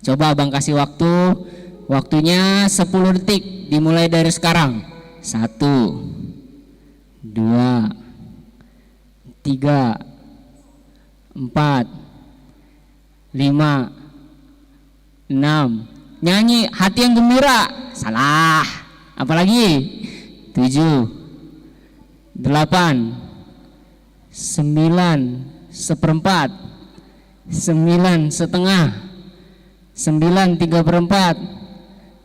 Coba abang kasih waktu. Waktunya 10 detik dimulai dari sekarang. 1, 2, 3, 4, 5, 6. Nyanyi hati yang gembira. Salah. Apalagi? 7, 8, 9, 1/4, 9 setengah, 9 3/4,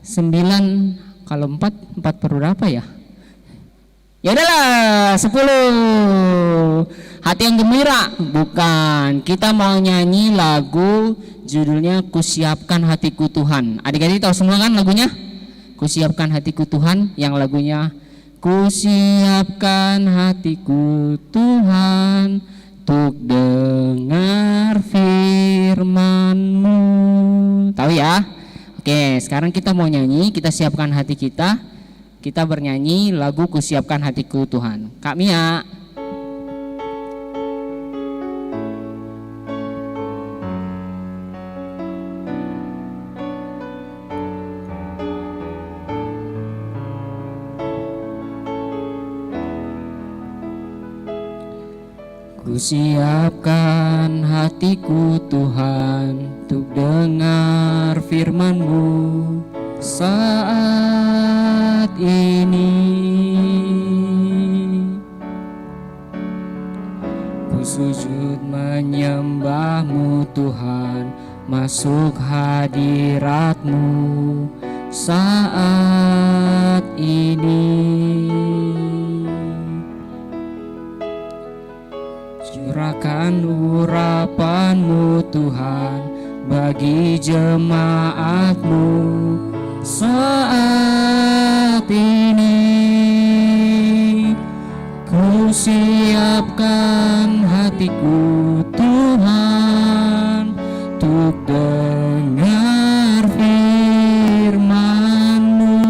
9 kalau 4 per berapa ya? Ya udahlah 10. Hati yang gembira. Bukan, kita mau nyanyi lagu judulnya Kusiapkan Hatiku Tuhan. Adik-adik tahu semua kan lagunya? Kusiapkan hatiku Tuhan, yang lagunya Kusiapkan hatiku Tuhan untuk dengar firman-Mu. Tahu ya? Oke, sekarang kita mau nyanyi, kita siapkan hati kita. Kita bernyanyi lagu Kusiapkan Hatiku Tuhan. Kak Mia. Kusiapkan hatiku Tuhan untuk dengar firman-Mu saat ini. Ku sujud menyembah-Mu Tuhan, masuk hadirat-Mu saat ini. Curahkan urapan-Mu Tuhan bagi jemaat-Mu saat ini. Ku siapkan hatiku Tuhan untuk dengar firman-Mu.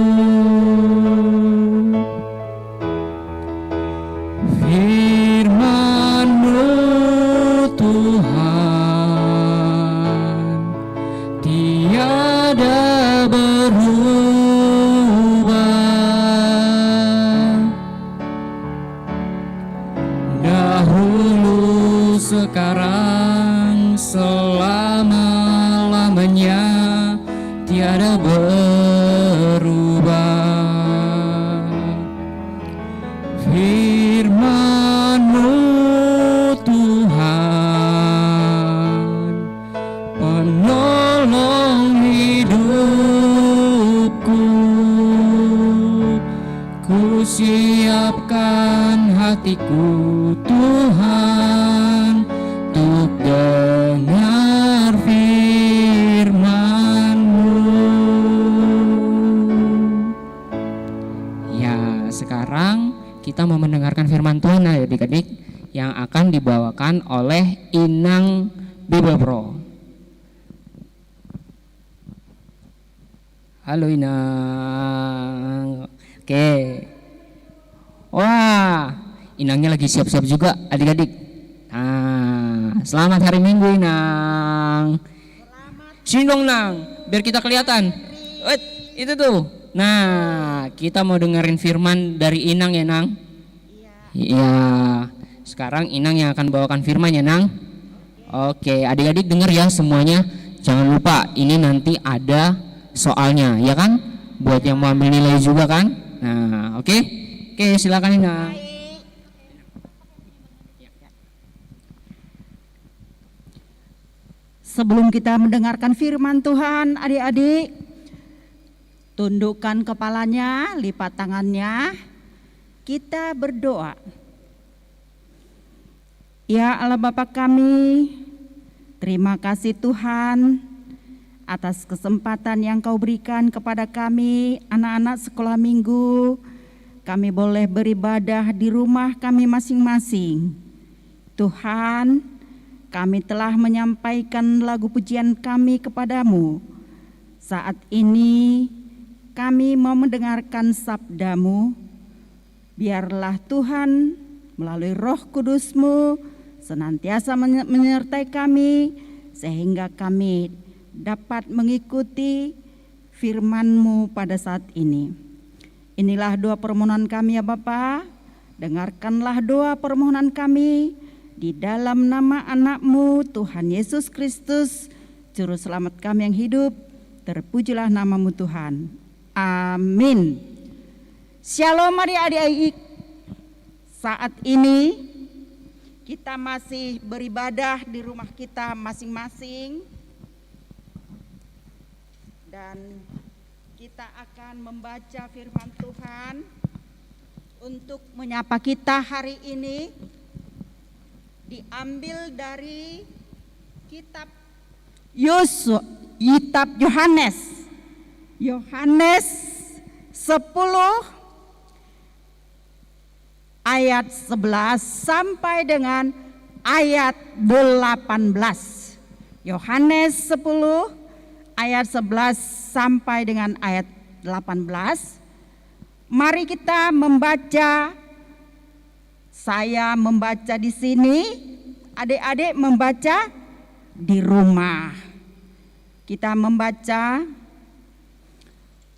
Firman-Mu Tuhan tiada berubah, dahulu sekarang selama-lamanya tiada berubah. Firman-Mu Tuhan penolong hidupku. Ku siapkan hatiku Tuhan untuk dengar firman-Mu. Ya, sekarang kita mau mendengarkan firman yang akan dibawakan oleh Inang Bible Pro. Halo Inang. Oke. Wah, Inangnya lagi siap-siap juga adik-adik. Nah, selamat hari Minggu Inang. Sini dong Nang, biar kita kelihatan. Itu tuh. Nah, kita mau dengerin firman dari Inang ya Nang. Iya. Sekarang Inang yang akan bawakan firman ya Nang. Oke, adik-adik dengar ya semuanya. Jangan lupa ini nanti ada soalnya, ya kan? Buat yang mau ambil nilai juga kan? Nah, oke. Oke, silakan Inang. Sebelum kita mendengarkan firman Tuhan, adik-adik, tundukkan kepalanya, lipat tangannya, kita berdoa. Ya Allah Bapa kami, terima kasih Tuhan atas kesempatan yang Kau berikan kepada kami, anak-anak sekolah minggu. Kami boleh beribadah di rumah kami masing-masing. Tuhan, kami telah menyampaikan lagu pujian kami kepadamu. Saat ini kami mau mendengarkan sabda-Mu. Biarlah Tuhan melalui Roh Kudus-Mu senantiasa menyertai kami, sehingga kami dapat mengikuti firman-Mu pada saat ini. Inilah doa permohonan kami ya Bapa. Dengarkanlah doa permohonan kami di dalam nama anak-Mu Tuhan Yesus Kristus, Juru Selamat kami yang hidup. Terpujilah nama-Mu Tuhan. Amin. Shalom adik-adik. Saat ini kita masih beribadah di rumah kita masing-masing. Dan kita akan membaca firman Tuhan untuk menyapa kita hari ini. Diambil dari kitab Yohanes 10 ayat 11 sampai dengan ayat 18. Yohanes 10 ayat 11 sampai dengan ayat 18. Mari kita membaca. Saya membaca di sini, adik-adik membaca di rumah. Kita membaca,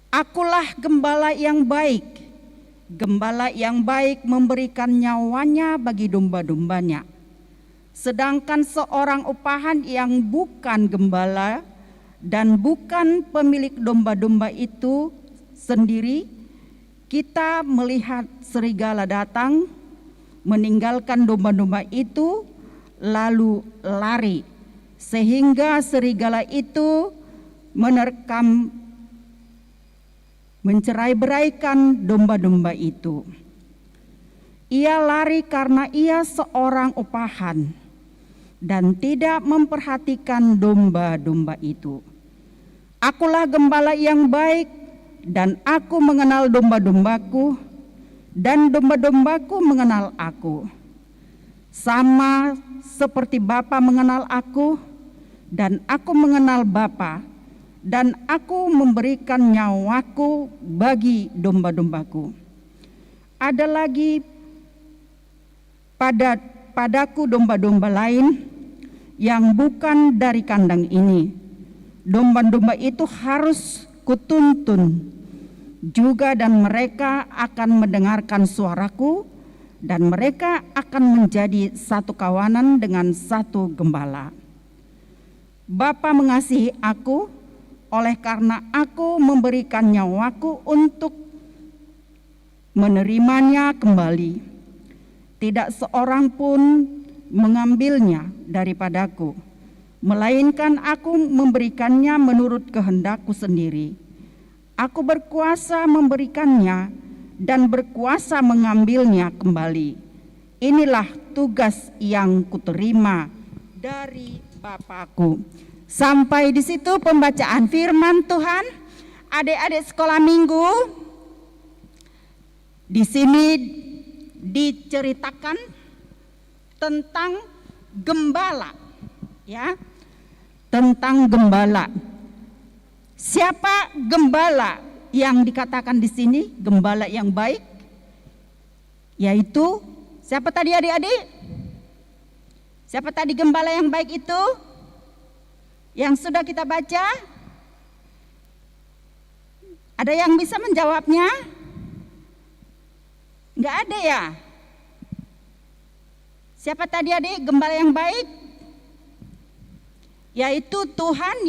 akulah gembala yang baik. Gembala yang baik memberikan nyawanya bagi domba-dombanya. Sedangkan seorang upahan yang bukan gembala dan bukan pemilik domba-domba itu sendiri, kita melihat serigala datang, meninggalkan domba-domba itu lalu lari, sehingga serigala itu mencerai-beraikan domba-domba itu. Ia lari karena ia seorang upahan dan tidak memperhatikan domba-domba itu. Akulah gembala yang baik dan aku mengenal domba-dombaku, dan domba-dombaku mengenal aku. Sama seperti Bapa mengenal aku, dan aku mengenal Bapa, dan aku memberikan nyawaku bagi domba-dombaku. Ada lagi padaku domba-domba lain yang bukan dari kandang ini. Domba-domba itu harus kutuntun juga, dan mereka akan mendengarkan suaraku, dan mereka akan menjadi satu kawanan dengan satu gembala. Bapa mengasihi aku, oleh karena aku memberikan nyawaku untuk menerimanya kembali. Tidak seorang pun mengambilnya daripadaku, melainkan aku memberikannya menurut kehendakku sendiri. Aku berkuasa memberikannya dan berkuasa mengambilnya kembali. Inilah tugas yang kuterima dari Bapakku. Sampai di situ pembacaan firman Tuhan. Adik-adik sekolah minggu, di sini diceritakan tentang gembala, ya. Tentang gembala. Siapa gembala yang dikatakan di sini gembala yang baik? Yaitu siapa tadi adik-adik? Siapa tadi gembala yang baik itu? Yang sudah kita baca? Ada yang bisa menjawabnya? Enggak ada ya? Siapa tadi adik gembala yang baik? Yaitu Tuhan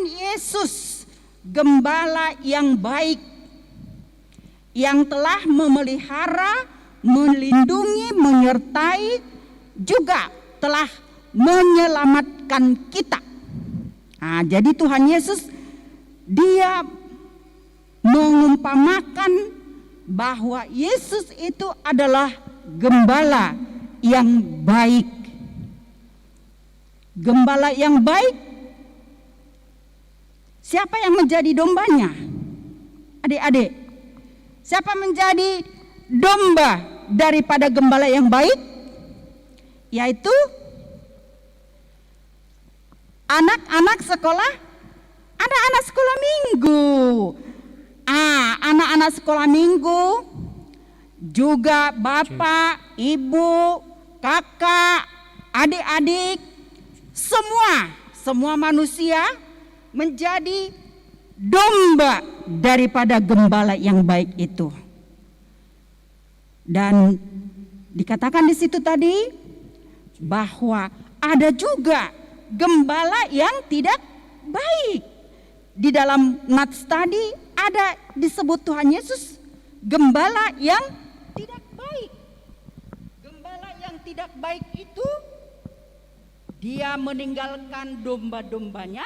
Yesus, gembala yang baik, yang telah memelihara, melindungi, menyertai, juga telah menyelamatkan kita. Nah, jadi Tuhan Yesus dia mengumpamakan bahwa Yesus itu adalah gembala yang baik. Gembala yang baik, siapa yang menjadi dombanya? Adik-adik, siapa menjadi domba daripada gembala yang baik? Yaitu anak-anak sekolah minggu. Anak-anak sekolah minggu, juga bapak, ibu, kakak, adik-adik, semua manusia menjadi domba daripada gembala yang baik itu. Dan dikatakan di situ tadi bahwa ada juga gembala yang tidak baik. Di dalam nats tadi ada disebut Tuhan Yesus gembala yang tidak baik. Gembala yang tidak baik itu dia meninggalkan domba-dombanya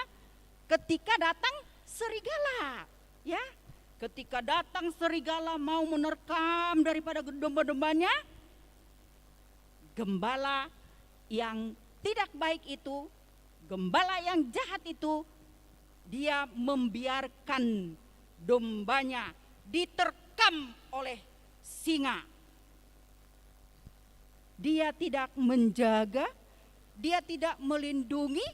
ketika datang serigala, ya. Ketika datang serigala mau menerkam daripada domba-dombanya, gembala yang tidak baik itu, gembala yang jahat itu, dia membiarkan dombanya diterkam oleh singa. Dia tidak menjaga, dia tidak melindungi,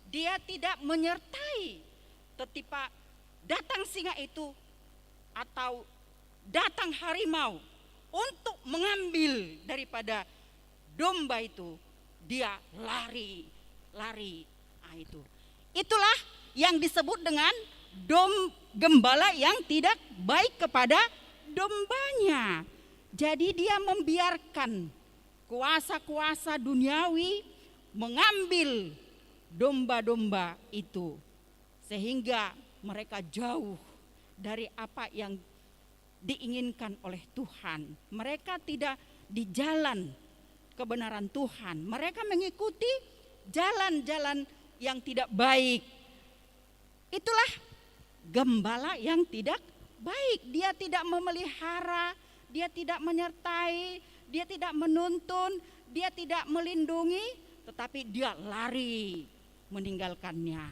dia tidak menyertai. Ketika datang singa itu atau datang harimau untuk mengambil daripada domba itu, dia lari. Nah, itulah yang disebut dengan gembala yang tidak baik kepada dombanya. Jadi dia membiarkan kuasa-kuasa duniawi mengambil domba-domba itu, sehingga mereka jauh dari apa yang diinginkan oleh Tuhan. Mereka tidak di jalan kebenaran Tuhan, mereka mengikuti jalan-jalan yang tidak baik. Itulah gembala yang tidak baik. Dia tidak memelihara, dia tidak menyertai, dia tidak menuntun, dia tidak melindungi, tetapi dia lari meninggalkannya.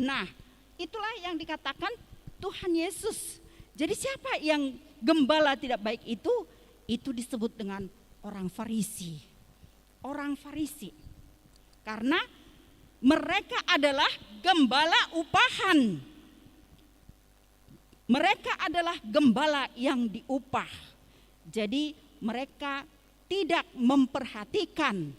Nah, itulah yang dikatakan Tuhan Yesus. Jadi siapa yang gembala tidak baik itu? Itu disebut dengan orang Farisi. Orang Farisi. Karena mereka adalah gembala upahan. Mereka adalah gembala yang diupah. Jadi mereka tidak memperhatikan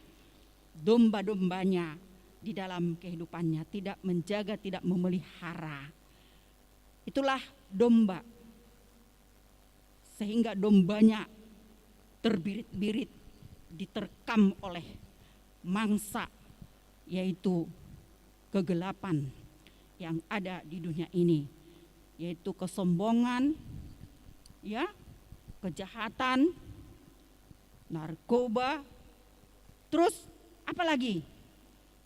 domba-dombanya di dalam kehidupannya, tidak menjaga, tidak memelihara. Itulah domba. Sehingga dombanya terbirit-birit, diterkam oleh mangsa, yaitu kegelapan yang ada di dunia ini, yaitu kesombongan, ya, kejahatan, narkoba, terus apa lagi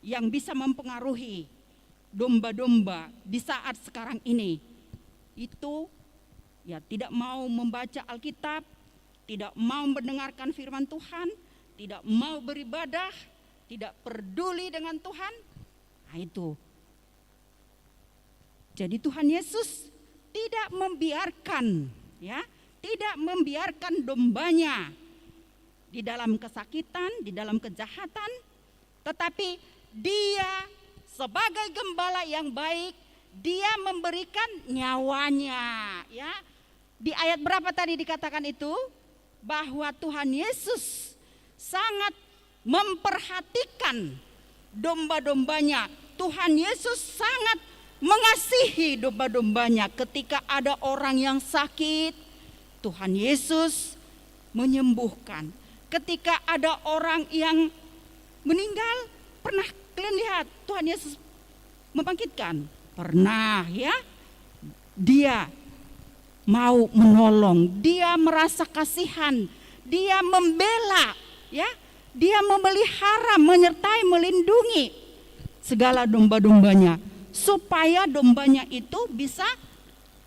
yang bisa mempengaruhi domba-domba di saat sekarang ini? Itu ya tidak mau membaca Alkitab, tidak mau mendengarkan firman Tuhan, tidak mau beribadah, tidak peduli dengan Tuhan. Nah, itu. Jadi Tuhan Yesus tidak membiarkan, ya, tidak membiarkan dombanya di dalam kesakitan, di dalam kejahatan, tetapi dia sebagai gembala yang baik, dia memberikan nyawanya, ya. Di ayat berapa tadi dikatakan itu? Bahwa Tuhan Yesus sangat memperhatikan domba-dombanya. Tuhan Yesus sangat mengasihi domba-dombanya. Ketika ada orang yang sakit, Tuhan Yesus menyembuhkan. Ketika ada orang yang meninggal, pernah kalian lihat Tuhan Yesus membangkitkan? Pernah, ya. Dia mau menolong, dia merasa kasihan, dia membela, ya. Dia memelihara, menyertai, melindungi segala domba-dombanya supaya dombanya itu bisa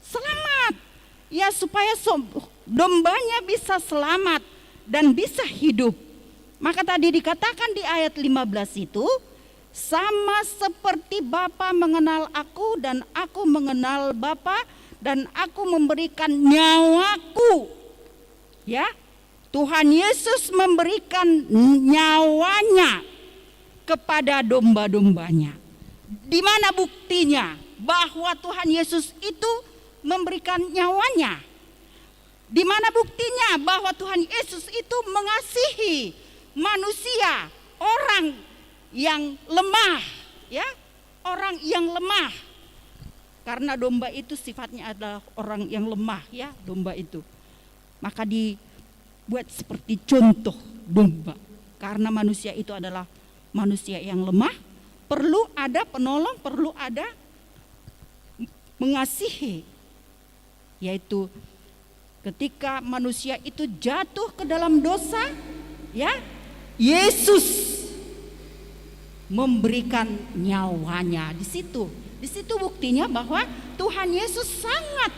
selamat. Ya, supaya dombanya bisa selamat dan bisa hidup. Maka tadi dikatakan di ayat 15 itu, sama seperti Bapa mengenal aku dan aku mengenal Bapa dan aku memberikan nyawaku. Ya, Tuhan Yesus memberikan nyawanya kepada domba-dombanya. Di mana buktinya bahwa Tuhan Yesus itu memberikan nyawanya? Di mana buktinya bahwa Tuhan Yesus itu mengasihi manusia, orang yang lemah, ya, orang yang lemah. Karena domba itu sifatnya adalah orang yang lemah, ya, domba itu. Maka dibuat seperti contoh domba. Karena manusia itu adalah manusia yang lemah, perlu ada penolong, perlu ada mengasihi. Yaitu ketika manusia itu jatuh ke dalam dosa, ya, Yesus memberikan nyawanya. Di situ buktinya bahwa Tuhan Yesus sangat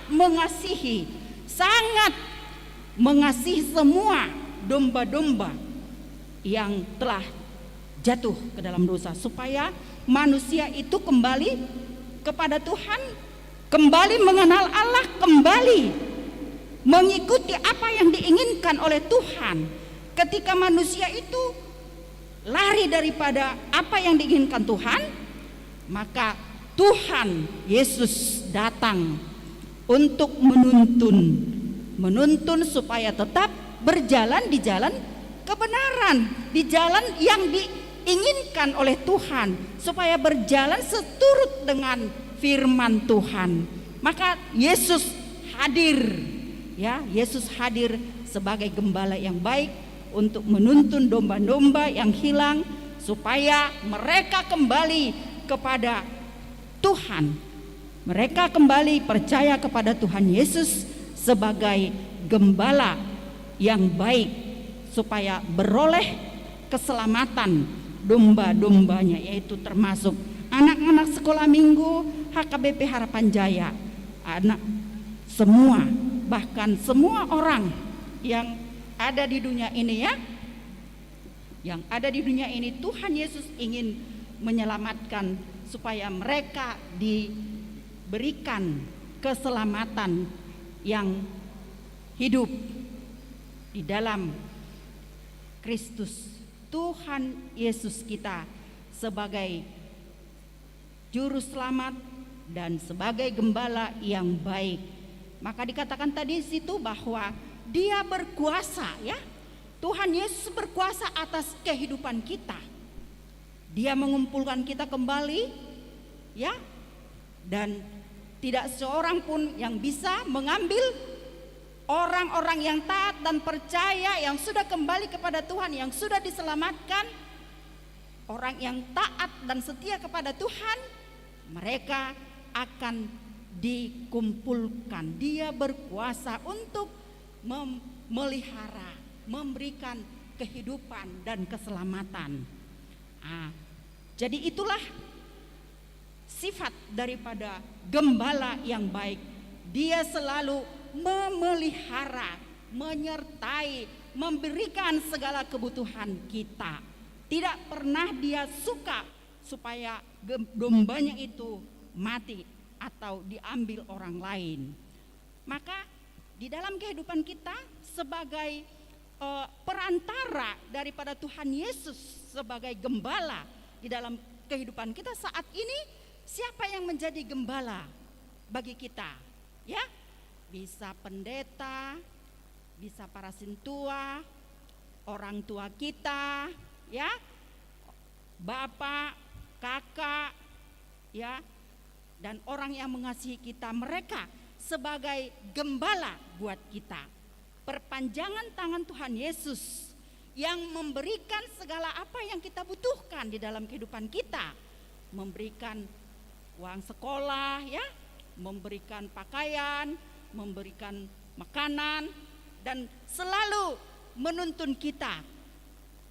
mengasihi semua domba-domba yang telah jatuh ke dalam dosa, supaya manusia itu kembali kepada Tuhan, kembali mengenal Allah, kembali mengikuti apa yang diinginkan oleh Tuhan. Ketika manusia itu lari daripada apa yang diinginkan Tuhan, maka Tuhan Yesus datang untuk menuntun supaya tetap berjalan di jalan kebenaran, di jalan yang diinginkan oleh Tuhan, supaya berjalan seturut dengan firman Tuhan. Maka Yesus hadir, ya, Yesus hadir sebagai gembala yang baik untuk menuntun domba-domba yang hilang supaya mereka kembali kepada Tuhan. Mereka kembali percaya kepada Tuhan Yesus sebagai gembala yang baik, supaya beroleh keselamatan domba-dombanya, yaitu termasuk anak-anak sekolah minggu HKBP Harapan Jaya, anak semua, bahkan semua orang yang ada di dunia ini, ya, yang ada di dunia ini, Tuhan Yesus ingin menyelamatkan supaya mereka diberikan keselamatan yang hidup di dalam Kristus. Tuhan Yesus kita sebagai juru selamat dan sebagai gembala yang baik. Maka dikatakan tadi di situ bahwa Dia berkuasa, ya. Tuhan Yesus berkuasa atas kehidupan kita. Dia mengumpulkan kita kembali, ya. Dan tidak seorang pun yang bisa mengambil orang-orang yang taat dan percaya, yang sudah kembali kepada Tuhan, yang sudah diselamatkan. Orang yang taat dan setia kepada Tuhan, mereka akan dikumpulkan. Dia berkuasa untuk memelihara, memberikan kehidupan dan keselamatan. Jadi itulah sifat daripada gembala yang baik. Dia selalu memelihara, menyertai, memberikan segala kebutuhan kita. Tidak pernah Dia suka supaya dombanya itu mati atau diambil orang lain. Maka di dalam kehidupan kita sebagai perantara daripada Tuhan Yesus sebagai gembala di dalam kehidupan kita saat ini. Siapa yang menjadi gembala bagi kita? Ya, bisa pendeta, bisa para sintua, orang tua kita, ya, bapak, kakak, ya, dan orang yang mengasihi kita, mereka sebagai gembala buat kita. Perpanjangan tangan Tuhan Yesus yang memberikan segala apa yang kita butuhkan di dalam kehidupan kita, memberikan uang sekolah, ya, memberikan pakaian, memberikan makanan, dan selalu menuntun kita,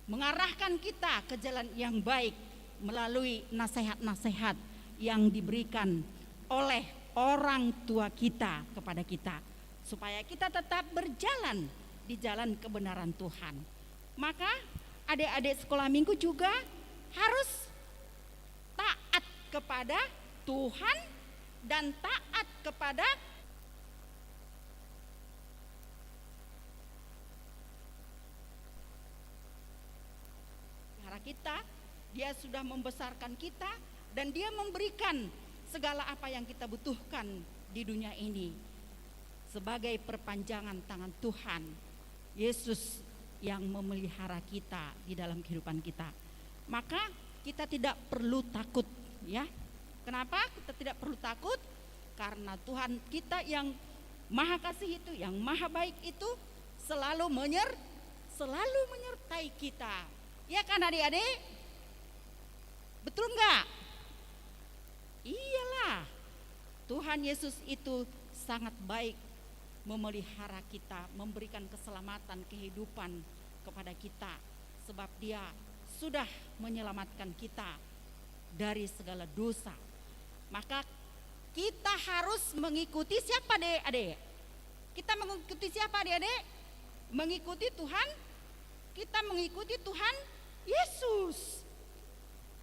mengarahkan kita ke jalan yang baik melalui nasihat-nasihat yang diberikan oleh orang tua kita kepada kita, supaya kita tetap berjalan di jalan kebenaran Tuhan. Maka adik-adik sekolah minggu juga harus taat kepada Tuhan dan taat kepada kita. Dia sudah membesarkan kita dan dia memberikan segala apa yang kita butuhkan di dunia ini sebagai perpanjangan tangan Tuhan Yesus yang memelihara kita di dalam kehidupan kita. Maka kita tidak perlu takut, ya. Kenapa kita tidak perlu takut? Karena Tuhan kita yang maha kasih itu, yang maha baik itu selalu menyertai kita. Ya kan adik-adik? Betul enggak? Iyalah, Tuhan Yesus itu sangat baik memelihara kita, memberikan keselamatan kehidupan kepada kita, sebab Dia sudah menyelamatkan kita dari segala dosa. Maka kita harus mengikuti siapa adik-adik? Kita mengikuti siapa adik-adik? Mengikuti Tuhan. Kita mengikuti Tuhan Yesus.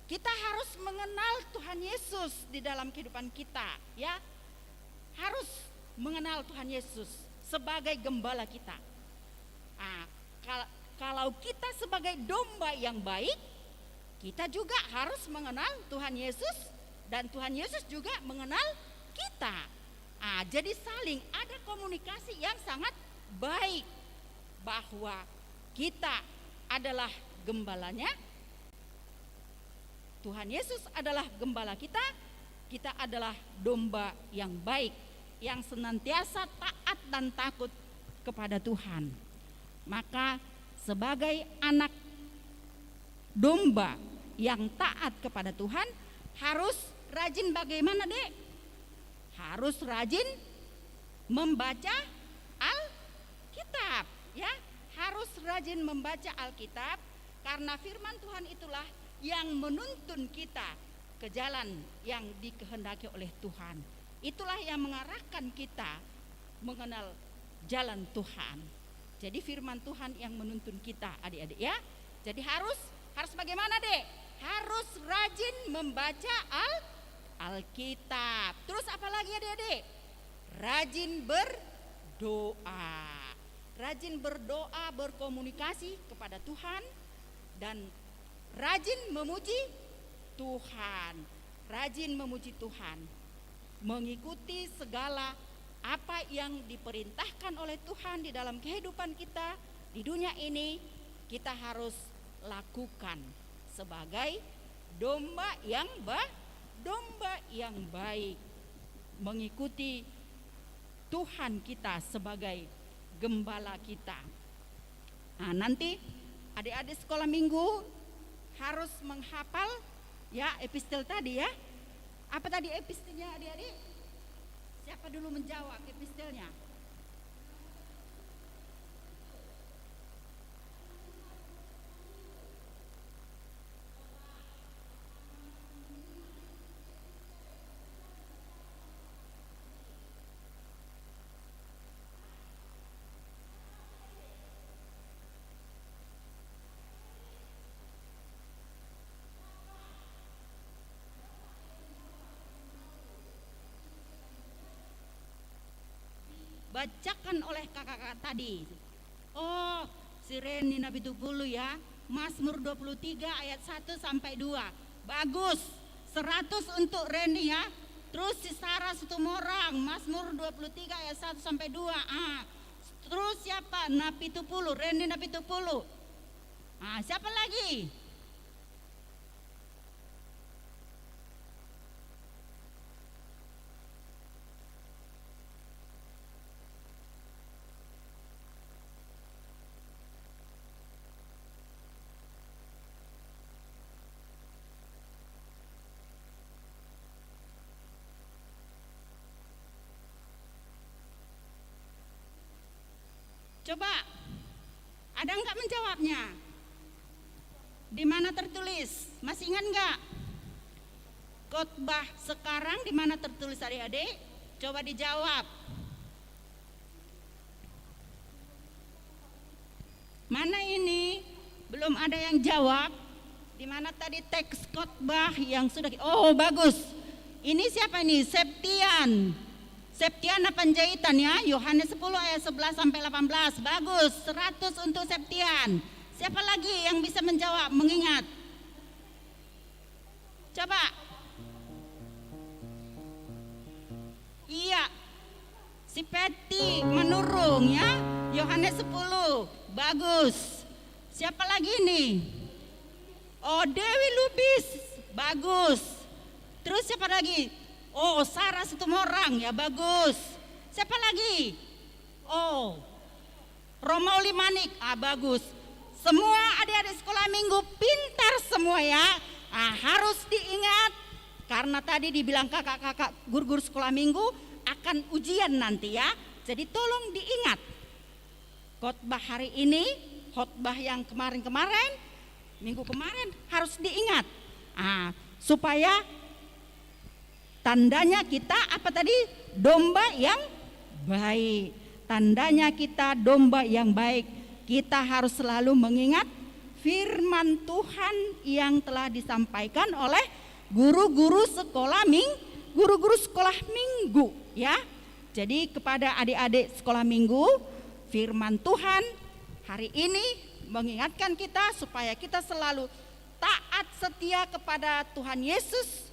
Kita harus mengenal Tuhan Yesus di dalam kehidupan kita, ya. Harus mengenal Tuhan Yesus sebagai gembala kita. Nah, kalau kita sebagai domba yang baik, kita juga harus mengenal Tuhan Yesus dan Tuhan Yesus juga mengenal kita. Nah, jadi saling ada komunikasi yang sangat baik bahwa kita adalah gembalanya, Tuhan Yesus adalah gembala kita, kita adalah domba yang baik, yang senantiasa taat dan takut kepada Tuhan. Maka sebagai anak domba yang taat kepada Tuhan harus rajin bagaimana, Dek? Harus rajin membaca Alkitab, ya. Harus rajin membaca Alkitab, karena firman Tuhan itulah yang menuntun kita ke jalan yang dikehendaki oleh Tuhan. Itulah yang mengarahkan kita mengenal jalan Tuhan. Jadi firman Tuhan yang menuntun kita, adik-adik, ya. Jadi harus bagaimana, Dek? Harus rajin membaca Alkitab. Terus apa lagi, adik-adik? Rajin berdoa. Rajin berdoa, berkomunikasi kepada Tuhan, dan rajin memuji Tuhan. Rajin memuji Tuhan, mengikuti segala apa yang diperintahkan oleh Tuhan di dalam kehidupan kita di dunia ini. Kita harus lakukan sebagai domba yang baik, mengikuti Tuhan kita sebagai gembala kita. Nah, nanti adik-adik sekolah minggu harus menghafal, ya, epistel tadi, ya. Apa tadi epistelnya, adik-adik? Siapa dulu menjawab epistelnya? Bacakan oleh kakak-kakak tadi. Oh, si Reni Nabi Tupulu ya. Mazmur 23 ayat 1 sampai 2. Bagus. 100 untuk Reni ya. Terus si Sarah Sutumorang, Mazmur 23 ayat 1 sampai 2. Terus siapa? Nabi Tupulu, Reni Nabi Tupulu. Siapa lagi? Coba, ada enggak menjawabnya? Di mana tertulis? Masih ingat enggak? Khotbah sekarang di mana tertulis adik-adik? Coba dijawab. Mana ini? Belum ada yang jawab. Di mana tadi teks khotbah yang sudah? Oh, bagus. Ini siapa ini? Septiana Panjaitan ya, Yohanes 10 ayat 11 sampai 18. Bagus, 100 untuk Septian. Siapa lagi yang bisa menjawab, mengingat? Coba. Iya. Si Peti menurung ya, Yohanes 10. Bagus. Siapa lagi nih? Oh, Dewi Lubis. Bagus. Terus siapa lagi? Oh, Sarah Sutumorang ya, bagus. Siapa lagi? Oh, Romauli Manik. Bagus. Semua adik-adik sekolah minggu pintar semua ya. Harus diingat karena tadi dibilang kakak-kakak guru-guru sekolah minggu akan ujian nanti ya. Jadi tolong diingat. Khotbah hari ini, khotbah yang kemarin-kemarin, minggu kemarin harus diingat. Supaya tandanya kita apa tadi? Domba yang baik. Tandanya kita domba yang baik. Kita harus selalu mengingat firman Tuhan yang telah disampaikan oleh guru-guru sekolah minggu ya. Jadi kepada adik-adik sekolah minggu, firman Tuhan hari ini mengingatkan kita supaya kita selalu taat setia kepada Tuhan Yesus.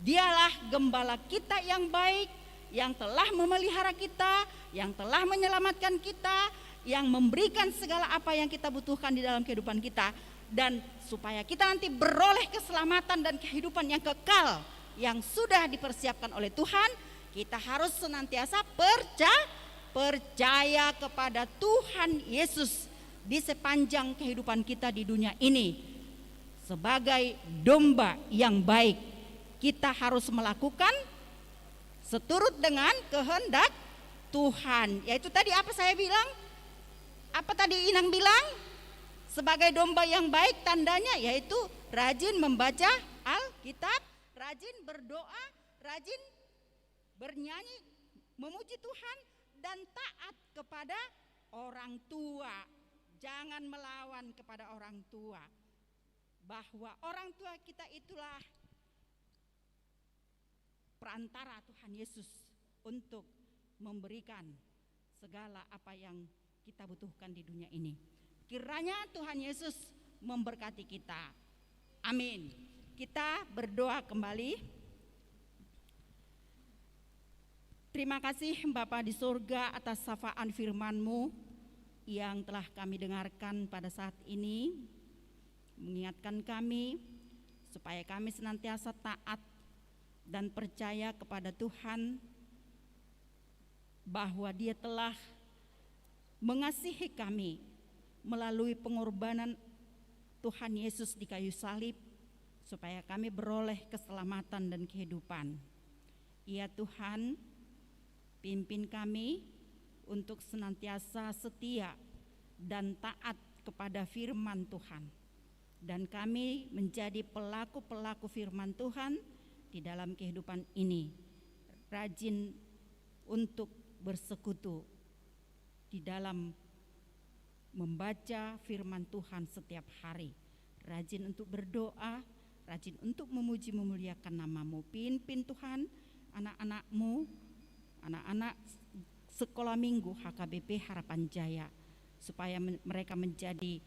Dialah gembala kita yang baik, yang telah memelihara kita, yang telah menyelamatkan kita, yang memberikan segala apa yang kita butuhkan di dalam kehidupan kita. Dan supaya kita nanti beroleh keselamatan dan kehidupan yang kekal yang sudah dipersiapkan oleh Tuhan, kita harus senantiasa percaya kepada Tuhan Yesus di sepanjang kehidupan kita di dunia ini. Sebagai domba yang baik, kita harus melakukan seturut dengan kehendak Tuhan. Yaitu tadi apa saya bilang? Apa tadi Inang bilang? Sebagai domba yang baik tandanya yaitu rajin membaca Alkitab, rajin berdoa, rajin bernyanyi, memuji Tuhan, dan taat kepada orang tua. Jangan melawan kepada orang tua. Bahwa orang tua kita itulah perantara Tuhan Yesus untuk memberikan segala apa yang kita butuhkan di dunia ini. Kiranya Tuhan Yesus memberkati kita. Amin. Kita berdoa kembali. Terima kasih Bapa di surga atas safaan firman-Mu yang telah kami dengarkan pada saat ini. Mengingatkan kami supaya kami senantiasa taat dan percaya kepada Tuhan bahwa Dia telah mengasihi kami melalui pengorbanan Tuhan Yesus di kayu salib supaya kami beroleh keselamatan dan kehidupan. Ya Tuhan, pimpin kami untuk senantiasa setia dan taat kepada firman Tuhan. Dan kami menjadi pelaku-pelaku firman Tuhan di dalam kehidupan ini. Rajin untuk bersekutu di dalam membaca firman Tuhan setiap hari. Rajin untuk berdoa, rajin untuk memuji memuliakan nama-Mu. Pimpin Tuhan anak-anak-Mu, anak-anak sekolah minggu HKBP Harapan Jaya, supaya mereka menjadi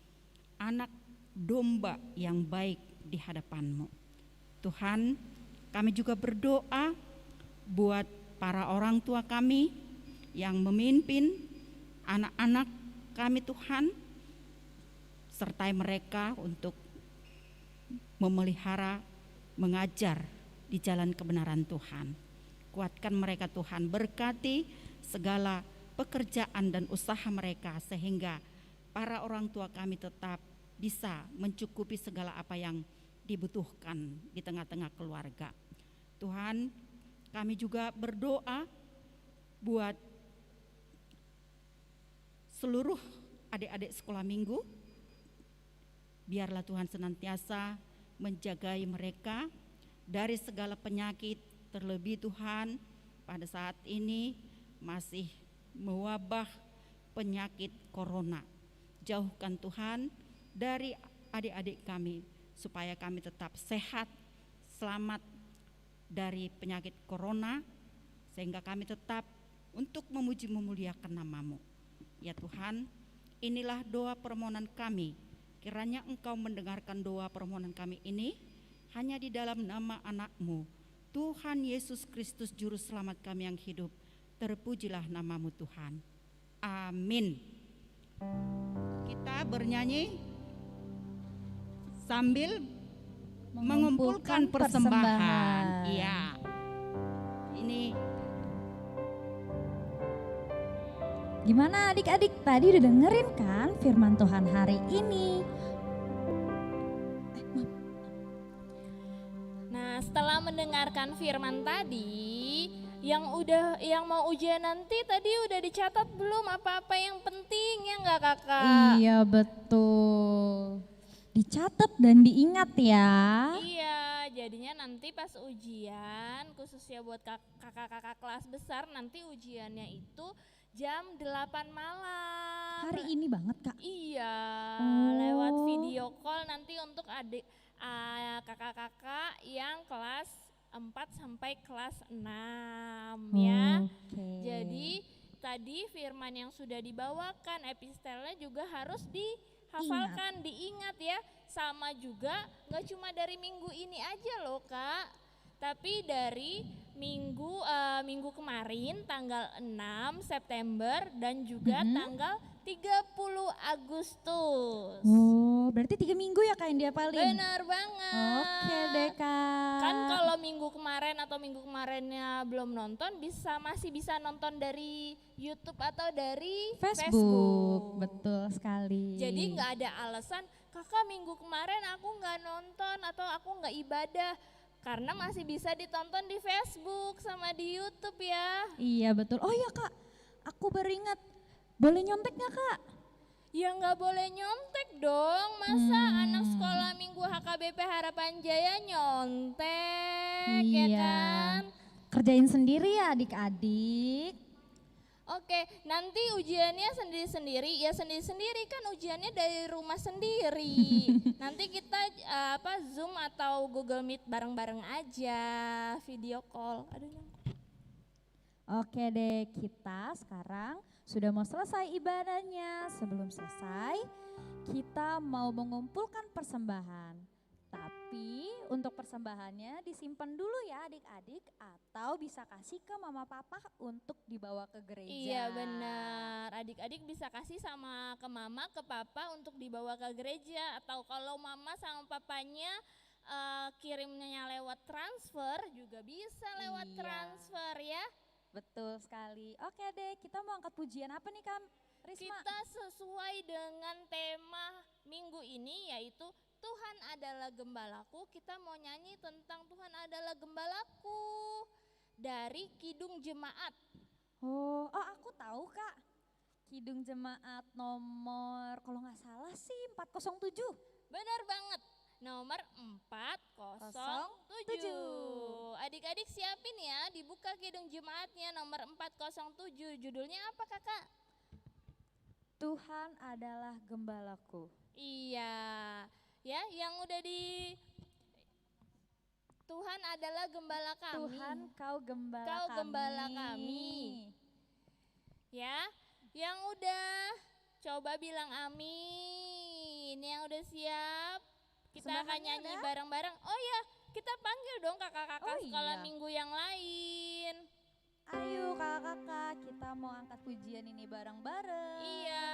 anak domba yang baik di hadapan-Mu. Tuhan, kami juga berdoa buat para orang tua kami yang memimpin anak-anak kami Tuhan, sertai mereka untuk memelihara, mengajar di jalan kebenaran Tuhan. Kuatkan mereka Tuhan, berkati segala pekerjaan dan usaha mereka sehingga para orang tua kami tetap bisa mencukupi segala apa yang dibutuhkan di tengah-tengah keluarga. Tuhan, kami juga berdoa buat seluruh adik-adik sekolah minggu. Biarlah Tuhan senantiasa menjagai mereka dari segala penyakit, terlebih Tuhan pada saat ini masih mewabah penyakit corona. Jauhkan Tuhan dari adik-adik kami supaya kami tetap sehat, selamat dari penyakit corona, sehingga kami tetap untuk memuji memuliakan nama-Mu. Ya Tuhan, inilah doa permohonan kami. Kiranya Engkau mendengarkan doa permohonan kami ini hanya di dalam nama anak-Mu, Tuhan Yesus Kristus Juru Selamat kami yang hidup. Terpujilah nama-Mu Tuhan. Amin. Kita bernyanyi sambil mengumpulkan persembahan. Iya. Ini Gimana adik-adik, tadi udah dengerin kan firman Tuhan hari ini? Nah, setelah mendengarkan firman tadi, yang mau ujian nanti tadi udah dicatat belum apa-apa yang penting ya nggak kakak? Iya betul. Dicatat dan diingat ya. Iya, jadinya nanti pas ujian khususnya buat kakak-kakak kelas besar nanti ujiannya itu jam 8 malam. Hari ini banget Kak. Iya, Oh. lewat video call nanti untuk kakak-kakak yang kelas 4 sampai kelas 6 ya. Oke. Jadi tadi firman yang sudah dibawakan epistelnya juga harus dihafalkan, diingat ya. Sama juga gak cuma dari minggu ini aja loh Kak, tapi dari minggu kemarin tanggal 6 September dan juga tanggal 30 Agustus. Oh, berarti 3 minggu ya Kak yang diapalin? Benar banget. Oke deh Kak. Kan kalau minggu kemarin atau minggu kemarinnya belum nonton masih bisa nonton dari YouTube atau dari Facebook. Betul sekali. Jadi nggak ada alasan kakak minggu kemarin aku nggak nonton atau aku nggak ibadah, karena masih bisa ditonton di Facebook sama di YouTube ya. Iya betul. Oh iya Kak, aku baru ingat. Boleh nyontek gak Kak? Ya nggak boleh nyontek dong, masa anak sekolah minggu HKBP Harapan Jaya nyontek ya Iya. kan? Kerjain sendiri ya adik-adik. Oke, nanti ujiannya sendiri-sendiri, ya sendiri-sendiri kan ujiannya dari rumah sendiri. Nanti kita Zoom atau Google Meet bareng-bareng aja, video call. Aduh nyangkut. Oke deh, kita sekarang sudah mau selesai ibadahnya. Sebelum selesai, kita mau mengumpulkan persembahan. Tapi untuk persembahannya disimpan dulu ya adik-adik, atau bisa kasih ke mama papa untuk dibawa ke gereja. Iya benar, adik-adik bisa kasih sama ke mama, ke papa untuk dibawa ke gereja. Atau kalau mama sama papanya kirimnya lewat transfer juga bisa lewat Iya. transfer ya. Betul sekali. Oke deh, kita mau angkat pujian apa nih Kak Risma? Kita sesuai dengan tema minggu ini yaitu Tuhan adalah gembalaku. Kita mau nyanyi tentang Tuhan adalah gembalaku dari Kidung Jemaat. Oh, aku tahu Kak. Kidung Jemaat nomor kalau nggak salah sih 407. Benar banget, nomor 407. Adik-adik siapin ya, dibuka Kidung Jemaatnya nomor 407. Judulnya apa kakak? Tuhan adalah gembalaku. Iya, ya yang udah di Tuhan adalah gembala kami. Tuhan kau gembala Kau kami. gembala kami. Ya, yang udah Coba bilang amin. Yang udah siap? Kita akan Persembahannya nyanyi udah? bareng-bareng. Oh ya, kita panggil dong kakak-kakak Oh sekolah iya. minggu yang lain. Ayo kakak-kakak, kita mau angkat pujian ini bareng-bareng. Iya.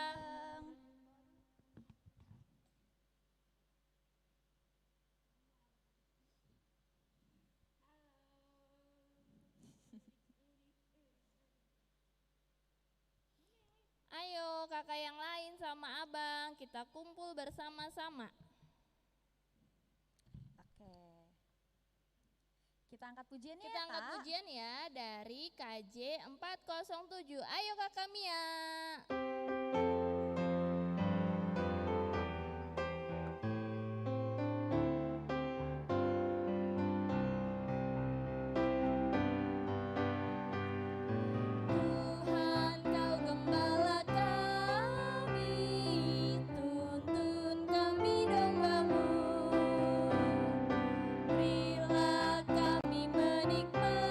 Ayo kakak yang lain sama abang, kita kumpul bersama-sama. Oke. Kita angkat pujiannya Kita ya, angkat Kak. pujian ya dari KJ 407. Ayo kakak Mia. Tuhan kau gembala kami, tuntun kami domba-Mu. Berilah kami menikmati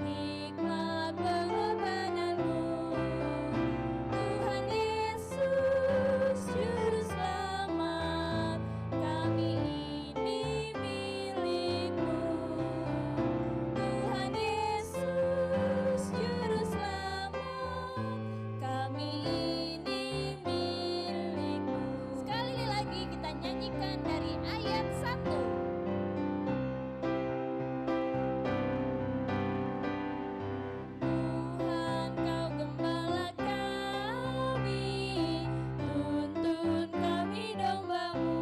hikmat pengorbanan-Mu. Tuhan Yesus Juru Selamat, kami ini milik-Mu. Tuhan Yesus Juru Selamat, kami ini milik-Mu. Sekali lagi kita nyanyikan dari ayat 1. Tuhan kau gembala kami, tuntun kami domba-Mu.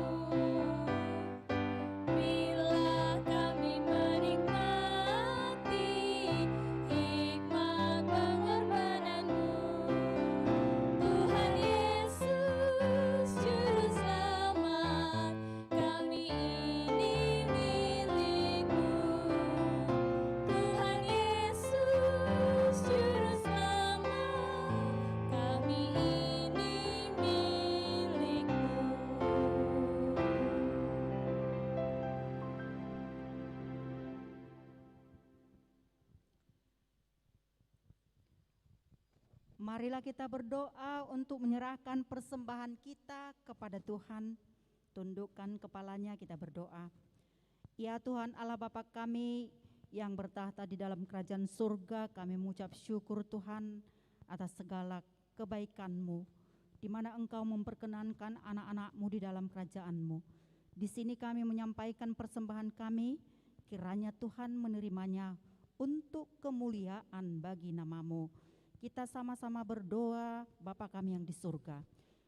Bila kami menikmati hikmat pengorbanan-Mu. Tuhan Yesus Juru Selamat, kami ini milik-Mu. Tuhan Yesus Juru Selamat, kami ini milik-Mu. Marilah kita berdoa untuk menyerahkan persembahan kita kepada Tuhan. Tundukkan kepalanya, kita berdoa. Ya Tuhan Allah Bapa kami yang bertahta di dalam kerajaan surga, kami mengucap syukur Tuhan atas segala kebaikan-Mu, di mana Engkau memperkenankan anak-anak-Mu di dalam kerajaan-Mu. Di sini kami menyampaikan persembahan kami, kiranya Tuhan menerimanya untuk kemuliaan bagi nama-Mu. Kita sama-sama berdoa, Bapa kami yang di surga.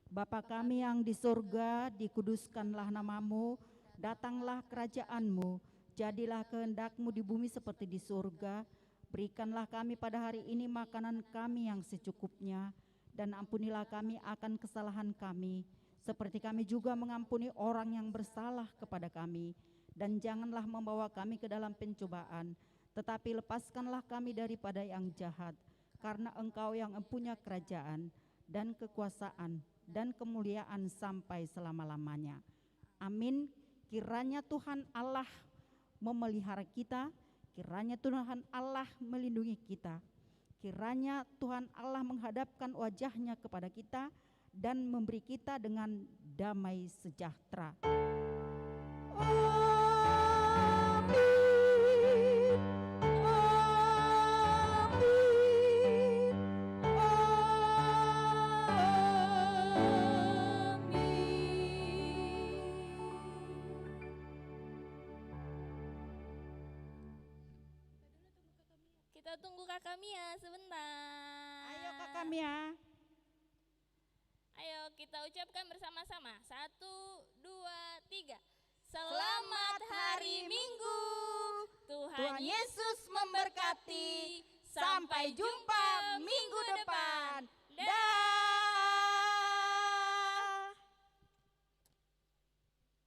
Bapa kami yang di surga, dikuduskanlah nama-Mu, datanglah kerajaan-Mu, jadilah kehendak-Mu di bumi seperti di surga. Berikanlah kami pada hari ini makanan kami yang secukupnya, dan ampunilah kami akan kesalahan kami, seperti kami juga mengampuni orang yang bersalah kepada kami. Dan janganlah membawa kami ke dalam pencobaan, tetapi lepaskanlah kami daripada yang jahat. Karena Engkau yang mempunyai kerajaan dan kekuasaan dan kemuliaan sampai selama-lamanya. Amin. Kiranya Tuhan Allah memelihara kita, kiranya Tuhan Allah melindungi kita, kiranya Tuhan Allah menghadapkan wajahnya kepada kita dan memberi kita dengan damai sejahtera. Kita tunggu kakak Mia sebentar. Ayo Kakak Mia. Ayo kita ucapkan bersama-sama. 1, 2, 3. Selamat hari Minggu. Tuhan Yesus memberkati. Sampai jumpa minggu depan. Dah.